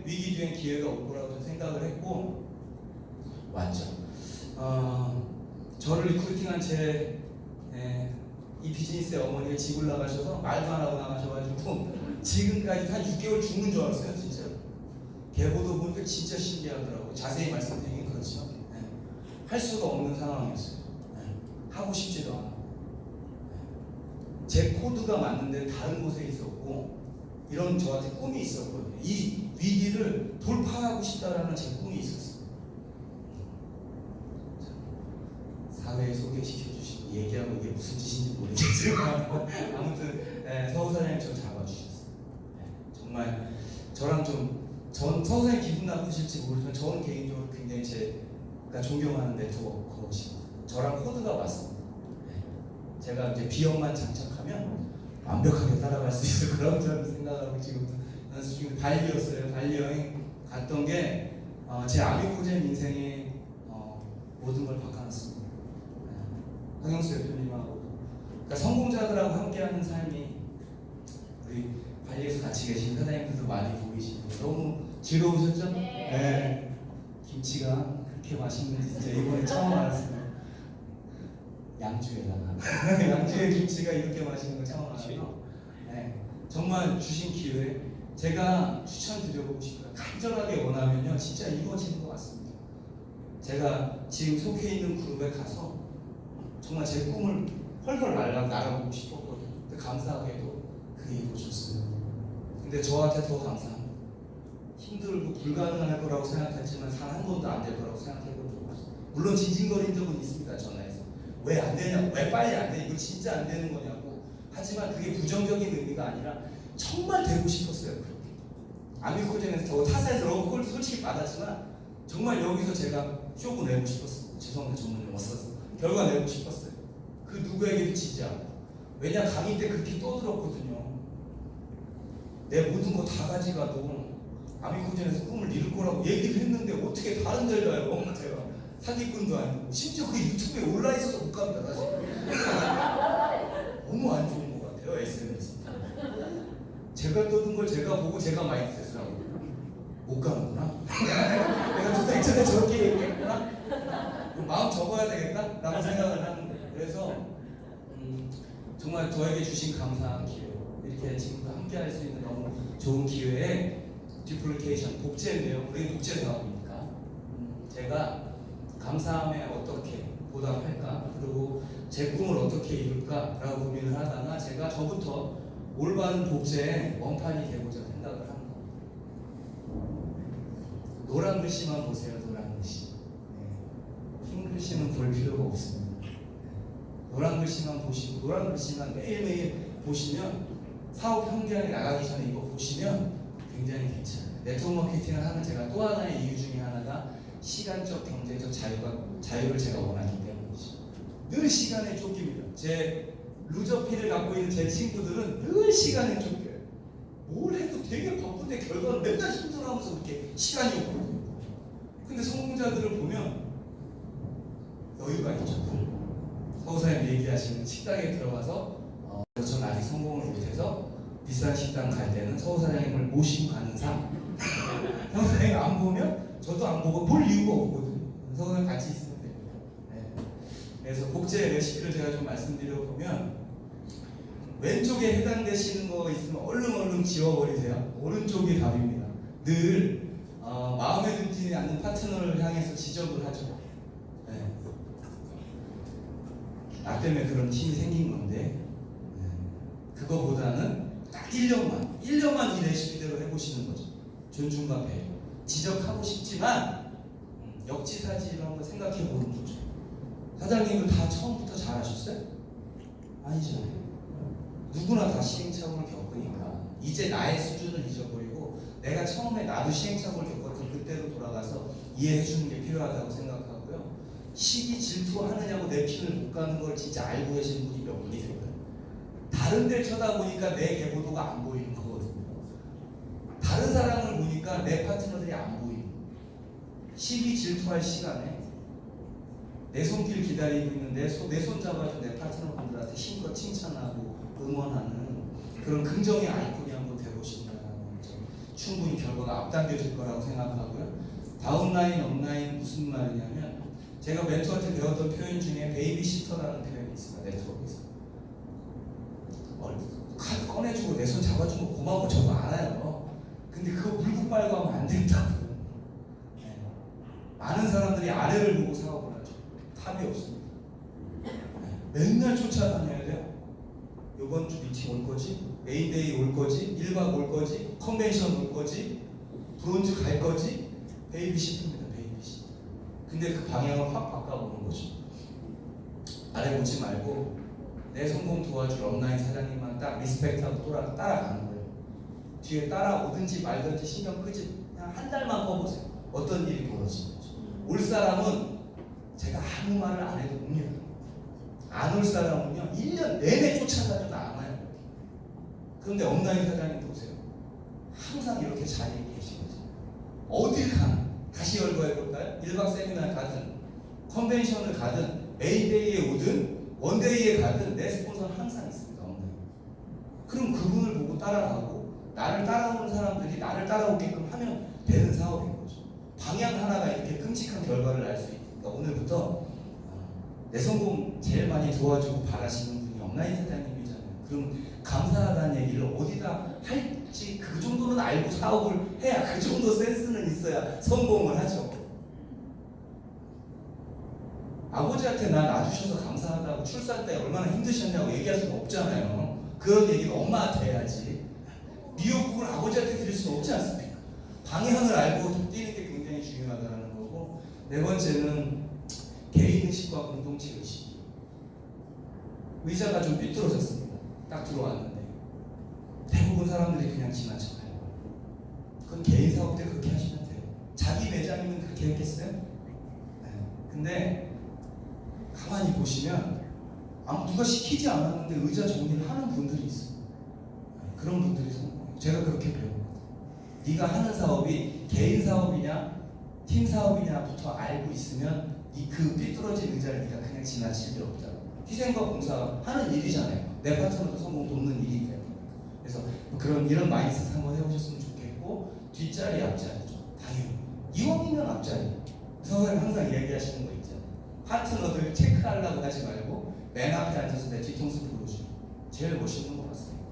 위기 뒤엔 기회가 올 거라고 생각을 했고 왔죠. 저를 리크루팅한 이 비즈니스의 어머니가 집을 나가셔서 말도 안 하고 나가셔가지고 지금까지 한 6개월 죽는 줄 알았어요. 진짜 계보도 보니까 진짜 신기하더라고요. 자세히 말씀드리긴 그렇죠. 할 수가 없는 상황이었어요. 하고 싶지도 않아요. 제 코드가 맞는데 다른 곳에 있었고 이런 저한테 꿈이 있었거든요. 이 위기를 돌파하고 싶다라는 제 꿈이 있었어요. 사회에 소개시켜주시고 얘기하고 이게 무슨 짓인지 모르겠어요. 아무튼 서우 사장님 저 잡아주셨어요. 정말 저랑 전 서우 사장님 기분 나쁘실지 모르지만 저는 개인적으로 굉장히 제가 존경하는 네트워커시고 저랑 코드가 맞습니다. 제가 이제 비용만 장착하면 완벽하게 따라갈 수 있을 거라고 저는 생각하고 지금 연습 중에 발리였어요. 발리 여행 갔던 게 제 아미코젠 인생의 모든 걸 바꿔놨습니다. 황영수 대표님하고 그러니까 성공자들하고 함께하는 삶이 우리 발리에서 같이 계신 사장님들도 많이 보이시고 너무 즐거우셨죠? 네. 김치가 그렇게 맛있는지 진짜 이번에 처음 알았습니다. 양주에다가 양주의 김치가 이렇게 맛있는 거 처음 알아서 정말 주신 기회 제가 추천드려보고 싶어요. 간절하게 원하면요 진짜 이루어지는 것 같습니다. 제가 지금 속해 있는 그룹에 가서 정말 제 꿈을 헐헐 날아보고 싶었거든요. 근데 감사하게도 그게 이루어졌어요. 근데 저한테 더 감사합니다. 힘들고 불가능할 거라고 생각했지만 단 한 번도 안 될 거라고 생각해본 적은 없어요. 물론 징징거린 적은 있습니다. 전화해서 왜 안 되냐고, 왜 빨리 안 돼? 이거 진짜 안 되는 거냐고. 하지만 그게 부정적인 의미가 아니라 정말 되고 싶었어요. 그렇게 아미코젠에서 저 타사에서 러브콜도 솔직히 받았지만 정말 여기서 제가 쇼부 내고 싶었어요. 죄송합니다. 전문 용어 써서 결과 내고 싶었어요. 그 누구에게도 지지 않고. 왜냐 강의 때 그렇게 떠들었거든요. 내 모든 거 다 가져가도 아미코젠에서 꿈을 이룰 거라고 얘기를 했는데 어떻게 다른 데를 가요? 제가 사기꾼도 아니고 심지어 그 유튜브에 올라 있어서 못 갑니다. 사실 너무 안 좋은 것 같아요. SNS 제가 떠든 걸 제가 보고 제가 마인드셋을 하고 못 가는구나. 내가 도대체 저렇게 얘기했구나. 마음 접어야 되겠다 라는 생각을 하는 거예요. 그래서 정말 저에게 주신 감사한 기회, 이렇게 지금도 함께 할 수 있는 너무 좋은 기회에 디플리케이션, 복제인데요. 우리는 복제 사업이니까 제가 감사함에 어떻게 보답할까, 그리고 제 꿈을 어떻게 이룰까 라고 고민을 하다가 제가 저부터 올바른 복제의 원판이 되고자 생각을 한 겁니다. 노란 글씨만 보세요. 노란 글씨. 흰 글씨는 볼 필요가 없습니다. 노란 글씨만 보시고 노란 글씨만 매일매일 보시면 사업 현장에 나가기 전에 이거 보시면 굉장히 괜찮아요. 네트워크 마케팅을 하는 제가 또 하나의 이유 중에 하나가 시간적 경제적 자유를 제가 원하기 때문이죠. 늘 시간에 쫓깁니다. 제 루저피를 갖고 있는 제 친구들은 늘 시간에 쫓겨요. 뭘 해도 되게 바쁜데 결과는 맨날 힘들어하면서 그렇게 시간이 없거든요. 근데 성공자들을 보면 여유가 있죠. 서우사님 얘기하시는 식당에 들어가서 저는 아직 성공을 못해서 비싼 식당 갈 때는 서우 사장님을 모시고 가는 삶. 서우 사장님 안 보면 저도 안 보고 볼 이유가 없거든요. 서우 사장님 같이 있으면 돼요. 네. 그래서 복제 레시피를 제가 좀 말씀드려 보면 왼쪽에 해당되시는 거 있으면 얼른 지워버리세요. 오른쪽이 답입니다. 늘 마음에 들지 않는 파트너를 향해서 지적을 하죠. 네. 나 때문에 그런 팀이 생긴 건데 그거보다는 딱 1년만 이 레시피대로 해보시는 거죠. 존중과 배려. 지적하고 싶지만 역지사지를 한번 생각해 보는 거죠. 사장님은 다 처음부터 잘하셨어요? 아니잖아요. 누구나 다 시행착오를 겪으니까 이제 나의 수준을 잊어버리고 내가 처음에 나도 시행착오를 겪었던 그때로 돌아가서 이해해 주는 게 필요하다고 생각하고요. 시기 질투하느냐고 내 핀을 못 가는 걸 진짜 알고 계시는 분이 몇 분이 될까요? 다른 데 쳐다보니까 내 개보도가 안 보이는 거거든요. 다른 사람을 보니까 내 파트너들이 안 보이는 거예요. 시기 질투할 시간에 내 손길 기다리고 있는 내 손 잡아준 내 파트너분들한테 힘껏 칭찬하고 응원하는 그런 긍정의 아이콘이 한번 되보신다면 충분히 결과가 앞당겨질 거라고 생각하고요. 다운라인, 업라인 무슨 말이냐면 제가 멘토한테 배웠던 표현 중에 베이비시터라는 표현이 있습니다. 네트워크에서 카드 꺼내주고 내 손 잡아주고 고마운 거 저도 알아요. 근데 그거 물고 빨고 하면 안 된다고. 네. 많은 사람들이 아래를 보고 사업을 하죠. 탑이 없습니다. 네. 맨날 쫓아다녀야 돼요. 이번 주 미팅 올 거지? 메인데이 올 거지? 1박 올 거지? 컨벤션 올 거지? 브론즈 갈 거지? 베이비시터입니다. 베이비시터. 근데 그 방향을 확 바꿔보는 거죠. 아래 보지 말고 내 성공 도와줄 업라인 사장님만 딱 리스펙트하고 따라가는 거예요. 뒤에 따라오든지 말든지 신경 끄지 그냥 한 달만 꺼보세요. 어떤 일이 벌어지는지. 올 사람은 제가 아무 말을 안 해도 옵니다. 안 올 사람은요 1년 내내 쫓아다녀도 안 와요. 그런데 업라인 사장님 보세요. 항상 이렇게 자리에 계시거든요. 어딜 가나 다시 열거해볼까요? 1박 세미나 가든 컨벤션을 가든 메인데이에 오든 원데이에 가든 내 스폰서는 항상 있습니다. 그럼 그분을 보고 따라가고 나를 따라오는 사람들이 나를 따라오게끔 하면 되는 사업인 거죠. 방향 하나가 이렇게 끔찍한 결과를 날 수 있으니까 오늘부터 내 성공 제일 많이 도와주고 바라시는 분이 업라인 사장님이잖아요. 그럼 감사하다는 얘기를 어디다 할지 그 정도는 알고 사업을 해야 그 정도 센스는 있어야 성공을 하죠. 아버지한테 나 놔주셔서 감사하다고 출산 때 얼마나 힘드셨냐고 얘기할 수는 없잖아요. 그런 얘기는 엄마한테 해야지. 미역국을 아버지한테 드릴 수는 없지 않습니까? 방향을 알고 뛰는 게 굉장히 중요하다는 거고, 네 번째는 개인의식과 공동체의식. 의자가 좀 삐뚤어졌습니다. 딱 들어왔는데 대부분 사람들이 그냥 지나쳐요. 그건 개인 사업 때 그렇게 하시면 돼요. 자기 매장이면 그렇게 했겠어요? 네. 근데 가만히 보시면 누가 시키지 않았는데 의자 정리를 하는 분들이 있어요. 그런 분들이 성공해요. 제가 그렇게 배웁니다. 네가 하는 사업이 개인 사업이냐 팀 사업이냐부터 알고 있으면 그 삐뚤어진 의자를 네가 그냥 지나칠 필요 없다. 희생과 봉사 하는 일이잖아요. 내 파트너도 성공 돕는 일이기 때문에. 그래서 이런 마인드셋 한번 해보셨으면 좋겠고, 뒷자리 앞자리죠. 당연히 이왕이면 앞자리. 선생님 항상 이야기하시는 거 있잖아요. 파트너들 체크하려고 하지 말고 맨 앞에 앉아서 내 뒤통수 불러주고 제일 멋있는 것 같습니다.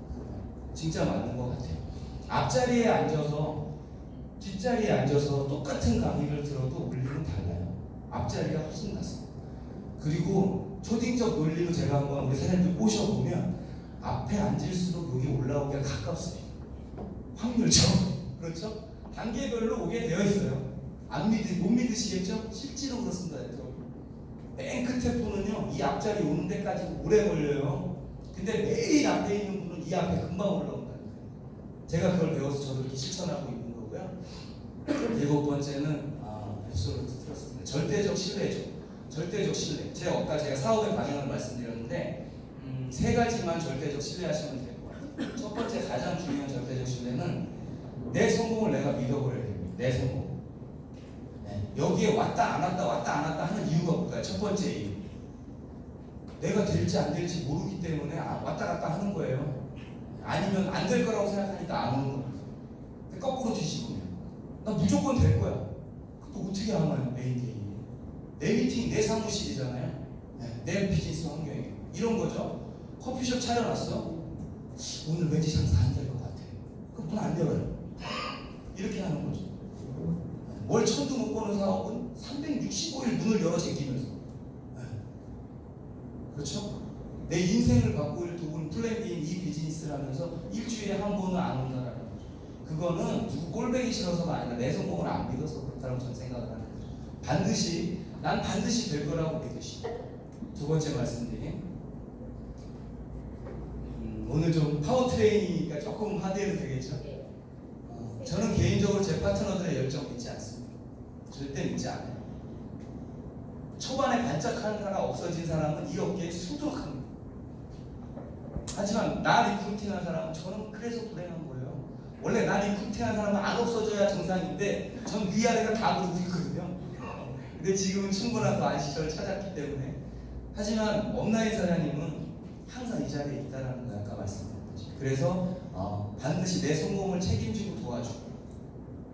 진짜 맞는 것 같아요. 앞자리에 앉아서 뒷자리에 앉아서 똑같은 강의를 들어도 원리는 달라요. 앞자리가 훨씬 낫습니다. 그리고 초딩적 논리로 제가 한번 우리 사장님들 꼬셔보면 앞에 앉을수록 여기 올라오기가 가깝습니다. 확률적으로. 그렇죠? 단계별로 오게 되어 있어요. 못 믿으시겠죠? 실제로 그렇습니다. 맨 끝에 분은요, 이 앞자리 오는 데까지 오래 걸려요. 근데 매일 앞에 있는 분은 이 앞에 금방 올라온다니까요. 제가 그걸 배워서 저도 이렇게 실천하고 있는 거고요. 일곱 번째는, 에피소드 트러스트인데 절대적 신뢰죠. 절대적 신뢰. 아까 제가 사업의 방향을 말씀드렸는데 세 가지만 절대적 신뢰하시면 될 거예요. 첫 번째 가장 중요한 절대적 신뢰는 내 성공을 내가 믿어버려야 됩니다. 내 성공. 네. 여기에 왔다 안 왔다 왔다 안 왔다 하는 이유가 뭘까요? 첫 번째 이유. 내가 될지 안 될지 모르기 때문에 왔다 갔다 하는 거예요. 아니면 안 될 거라고 생각하니까 안 오는 겁니다. 근데 거꾸로 뒤집으면 나 무조건 될 거야. 그럼 어떻게 하나요? 메인데이. 내 미팅, 내 사무실이잖아요. 네. 내 비즈니스 환경이 이런 거죠. 커피숍 차려놨어. 오늘 왠지 장사 안 될 것 같아. 그럼 문 안 열어요. 이렇게 하는 거죠. 월 천도 못 버는 사업은 365일 문을 열어 제끼면서. 네. 그렇죠? 내 인생을 바꿀 도구는 플랜 B인 이 비즈니스를 하면서 일주일에 한 번은 안 온다라는 거죠. 그거는 누구 꼴배기 싫어서가 아니라 내 성공을 안 믿어서 그렇다고 저는 생각을 하는 거죠. 난 반드시 될 거라고 믿으시. 두 번째 말씀드린 오늘 좀 파워트레이닝이니까 조금 하드해도 되겠죠? 저는 개인적으로 제 파트너들의 열정 믿지 않습니다. 절대 믿지 않아요. 초반에 반짝하는 사람 없어진 사람은 이 업계에 수두룩합니다. 하지만 나 리크루팅한 사람은 저는 그래서 불행한 거예요. 원래 나 리크루팅한 사람은 안 없어져야 정상인데 전 위아래가 다 그러고 있거든요. 근데 지금은 충분한 또 안식처를 찾았기 때문에. 하지만 업라인 사장님은 항상 이 자리에 있다는 걸 아까 말씀드렸듯이. 그래서 반드시 내 성공을 책임지고 도와주고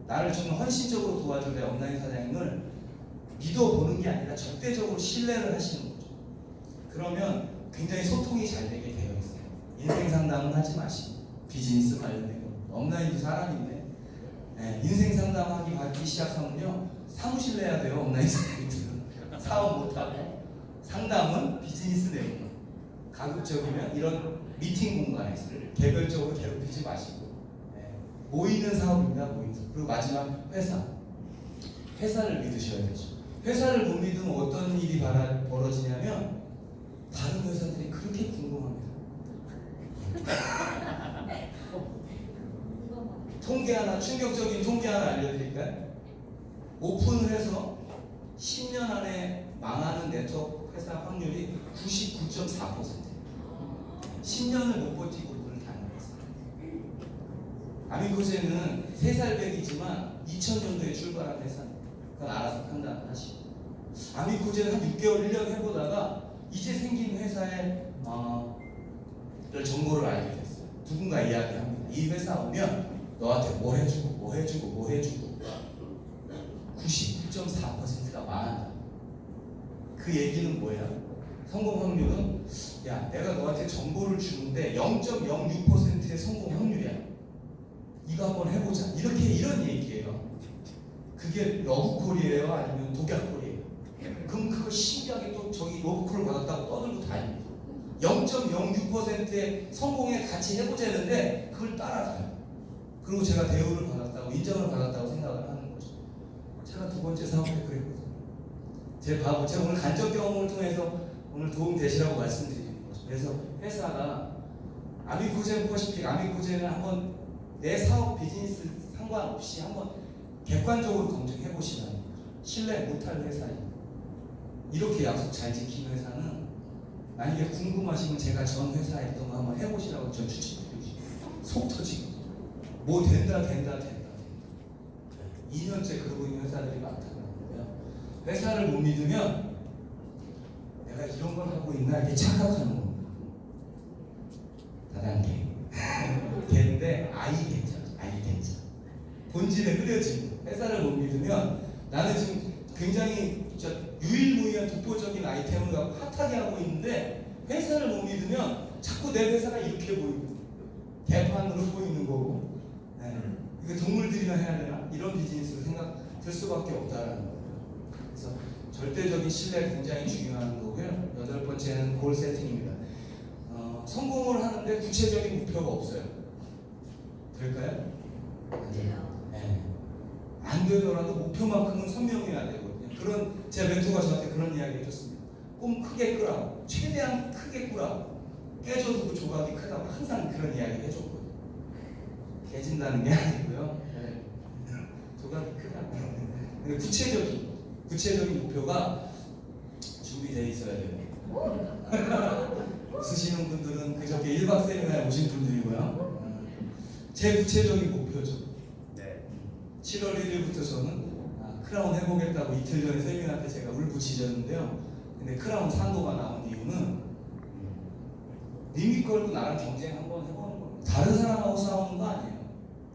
나를 좀 헌신적으로 도와줄 내 업라인 사장님을 믿어보는 게 아니라 절대적으로 신뢰를 하시는 거죠. 그러면 굉장히 소통이 잘 되게 되어 있어요. 인생 상담은 하지 마시고 비즈니스 관련된 거. 업라인도 사람인데 인생 상담하기 받기 시작하면요 사무실 내야 돼요. 업라인 사장님들은 사업 못하고. 상담은 비즈니스 내용. 가급적이면 이런 미팅 공간에서 개별적으로 괴롭히지 마시고 모이는 사업입니다. 모이는 사업. 그리고 마지막 회사를 믿으셔야 되죠. 회사를 못 믿으면 어떤 일이 벌어지냐면 다른 회사들이 그렇게 궁금합니다. 충격적인 통계 하나 알려드릴까요? 오픈을 해서 10년 안에 망하는 네트워크 회사 확률이 99.4%. 10년을 못 버티고 문을 닫는 회사. 아미코제는 3살 백이지만 2000년도에 출발한 회사입니다. 그건 알아서 판단하시고. 아미코제는 한 6개월, 1년 해보다가 이제 생긴 회사의 정보를 알게 됐어요. 누군가 이야기합니다. 이 회사 오면 너한테 뭐 해주고 99.4%가 망한다. 그 얘기는 뭐예요? 성공 확률은 내가 너한테 정보를 주는데 0.06%의 성공 확률이야. 이거 한번 해보자. 이런 얘기예요. 그게 러브콜이에요? 아니면 독약콜이에요? 그럼 그거 신기하게 또 저기 러브콜을 받았다고 떠들고 다닙니다. 0.06%의 성공에 같이 해보자 했는데 그걸 따라가요. 그리고 제가 대우를 받았다고 인정을 받았다고 생각을 하는 거죠. 제가 두 번째 사업에 그랬거든요. 제가 오늘 간접 경험을 통해서 오늘 도움 되시라고 말씀드리는 거죠. 그래서 회사가 아미코젠 퍼시픽, 아미코젠을 한번 내 사업 비즈니스 상관없이 한번 객관적으로 검증해 보시라는 거죠. 신뢰 못할 회사입니다. 이렇게 약속 잘 지키는 회사는 만약에 궁금하시면 제가 전 회사에 있던 거 한번 해보시라고 전 추천드리고 속 터지고 뭐 된다 2년째 그러고 있는 회사들이 많다는 거예요. 회사를 못 믿으면 내가 이런 걸 하고 있나 이렇게 착각하는 겁니다. 다단계 걔인데 아이덴자 본질에 흐려지고. 회사를 못 믿으면 나는 지금 굉장히 유일무이한 독보적인 아이템을 갖고 핫하게 하고 있는데 회사를 못 믿으면 자꾸 내 회사가 이렇게 보이고 개판으로 보이는 거고 이거 동물들이나 해야 되나? 이런 비즈니스로 생각될 수밖에 없다라는 거예요. 그래서 절대적인 신뢰 굉장히 중요한 거고요. 8번째는 골 세팅입니다. 성공을 하는데 구체적인 목표가 없어요. 될까요? 안 되더라도 목표만큼은 선명해야 되거든요. 제 멘토가 저한테 그런 이야기 해줬습니다. 꿈 크게 꾸라고, 최대한 크게 꾸라고, 깨져도 그 조각이 크다고 항상 그런 이야기 해줬거든요. 깨진다는 게 아니고요. 조각이 크다고. 근데 구체적인 목표가 준비되어 있어야 돼요. 웃으시는 분들은 그저께 1박 세미나에 오신 분들이고요. 제 구체적인 목표죠. 네. 7월 1일부터 저는 크라운 해보겠다고 이틀 전에 세미나 때 제가 울부짖었는데요. 근데 크라운 산도가 나온 이유는 리밋 걸고 나랑 경쟁 한번 해보는 거예요. 다른 사람하고 싸우는 거 아니에요.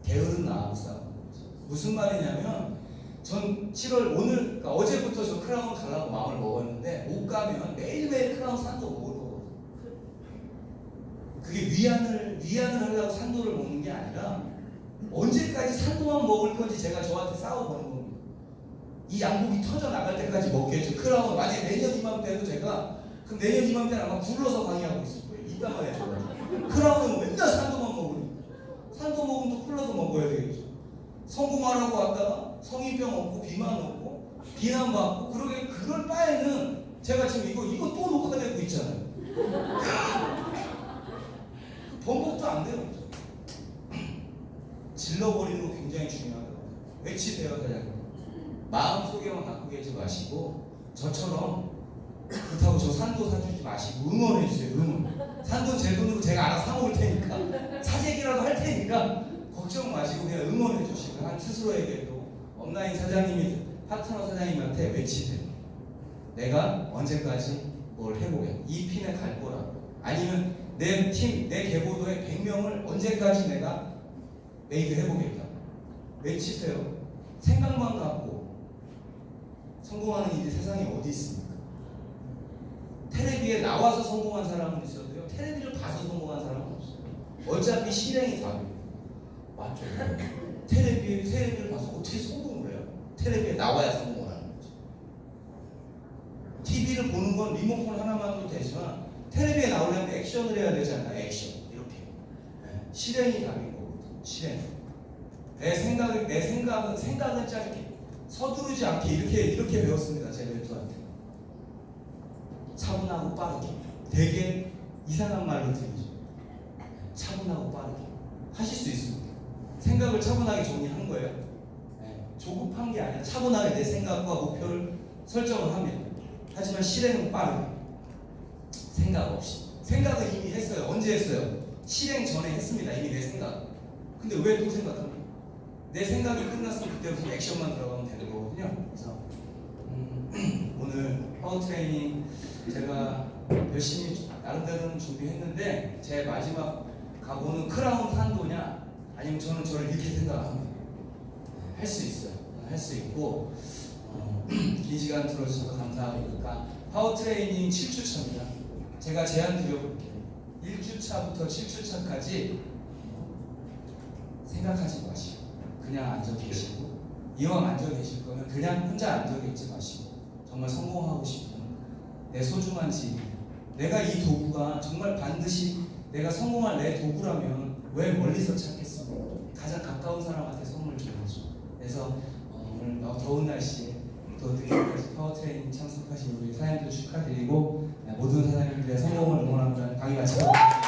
게으른 나하고 싸우는 거죠. 무슨 말이냐면 전 7월 오늘 그러니까 어제부터 저 크라운 가려고 마음을 먹었는데 못 가면 매일매일 크라운 산도 먹을 거거든요. 그게 위안을 하려고 산도를 먹는 게 아니라 언제까지 산도만 먹을 건지 제가 저한테 싸워보는 겁니다. 이 양복이 터져 나갈 때까지 먹겠죠. 크라운 만약에 내년 이맘때도 제가 그럼 내년 이맘때는 아마 굴러서 강의하고 있을 거예요. 이딴 말 해줘가지고 크라운은 맨날 산도만 먹으니까 산도 먹으면 또 콜라도 먹어야 되겠죠. 성공하라고 왔다가 성인병 얻고 비만 얻고 비난받고 그럴 바에는 제가 지금 이거 또 녹화되고 있잖아요. 번복도 안 돼요. 질러버리는 거 굉장히 중요하더라고요. 외치세요, 사장님. 마음속에만 갖고 계지 마시고 저처럼 그렇다고 저 산도 사주지 마시고 응원해주세요. 응원. 산도 제 돈으로 제가 알아서 사먹을 테니까 사재기라도 할 테니까 걱정 마시고 그냥 응원해주시고 한 스스로에게도 업라인 사장님이 파트너 사장님한테 외치세요. 내가 언제까지 뭘 해보게 이 핀에 갈 거라고 아니면 내 팀, 내 개보도에 100명을 언제까지 내가 메이드 해보겠다. 외치세요. 생각만 갖고 성공하는 일이 세상에 어디 있습니까? 텔레비에 나와서 성공한 사람은 있어도요. 텔레비를 봐서 성공한 사람은 없어요. 어차피 실행이 답이에요. 맞죠? 텔레비를 봐서 어떻게 성공을 해요? 텔레비에 나와야 성공을 하는 거지. TV를 보는 건 리모컨 하나만도 되지만 텔레비에 나오려면 액션을 해야 되잖아요. 액션. 이렇게. 네. 실행이 답인 거거든요. 실행. 내 생각은 짧게. 서두르지 않게 이렇게 배웠습니다. 제 멘토한테. 차분하고 빠르게. 되게 이상한 말로 들리죠. 차분하고 빠르게. 하실 수 있습니다. 생각을 차분하게 정리한 거예요. 네. 조급한 게 아니라 차분하게 내 생각과 목표를 설정을 합니다. 하지만 실행은 빠르게. 생각 없이. 생각은 이미 했어요. 언제 했어요? 실행 전에 했습니다. 이미 내 생각. 근데 왜 또 생각합니까? 내 생각이 끝났으면 그때부터 액션만 들어가면 되는 거거든요. 그래서 오늘 파워 트레이닝 제가 열심히 나름대로는 준비했는데 제 마지막 각오는 크라운 산도냐 아니면 저를 이렇게 생각합니다. 할 수 있어요. 할 수 있고 긴 시간 들어주셔서 감사하고 그러니까 파워 트레이닝 7주차입니다. 제가 제안 드려볼게요. 1주차부터 7주차까지 생각하지 마시고 그냥 앉아 계시고 이왕 앉아 계실 거면 그냥 혼자 앉아 계지 마시고 정말 성공하고 싶은 내 소중한 지인 내가 이 도구가 정말 반드시 내가 성공할 내 도구라면 왜 멀리서 찾겠습니까? 가장 가까운 사람한테 선물 줘야죠. 그래서 오늘 더운 날씨에 또 늦게까지 파워 트레이닝 참석하신 우리 사장님들 축하드리고 모든 사장님들의 성공을 응원합니다. 강의 마치겠습니다.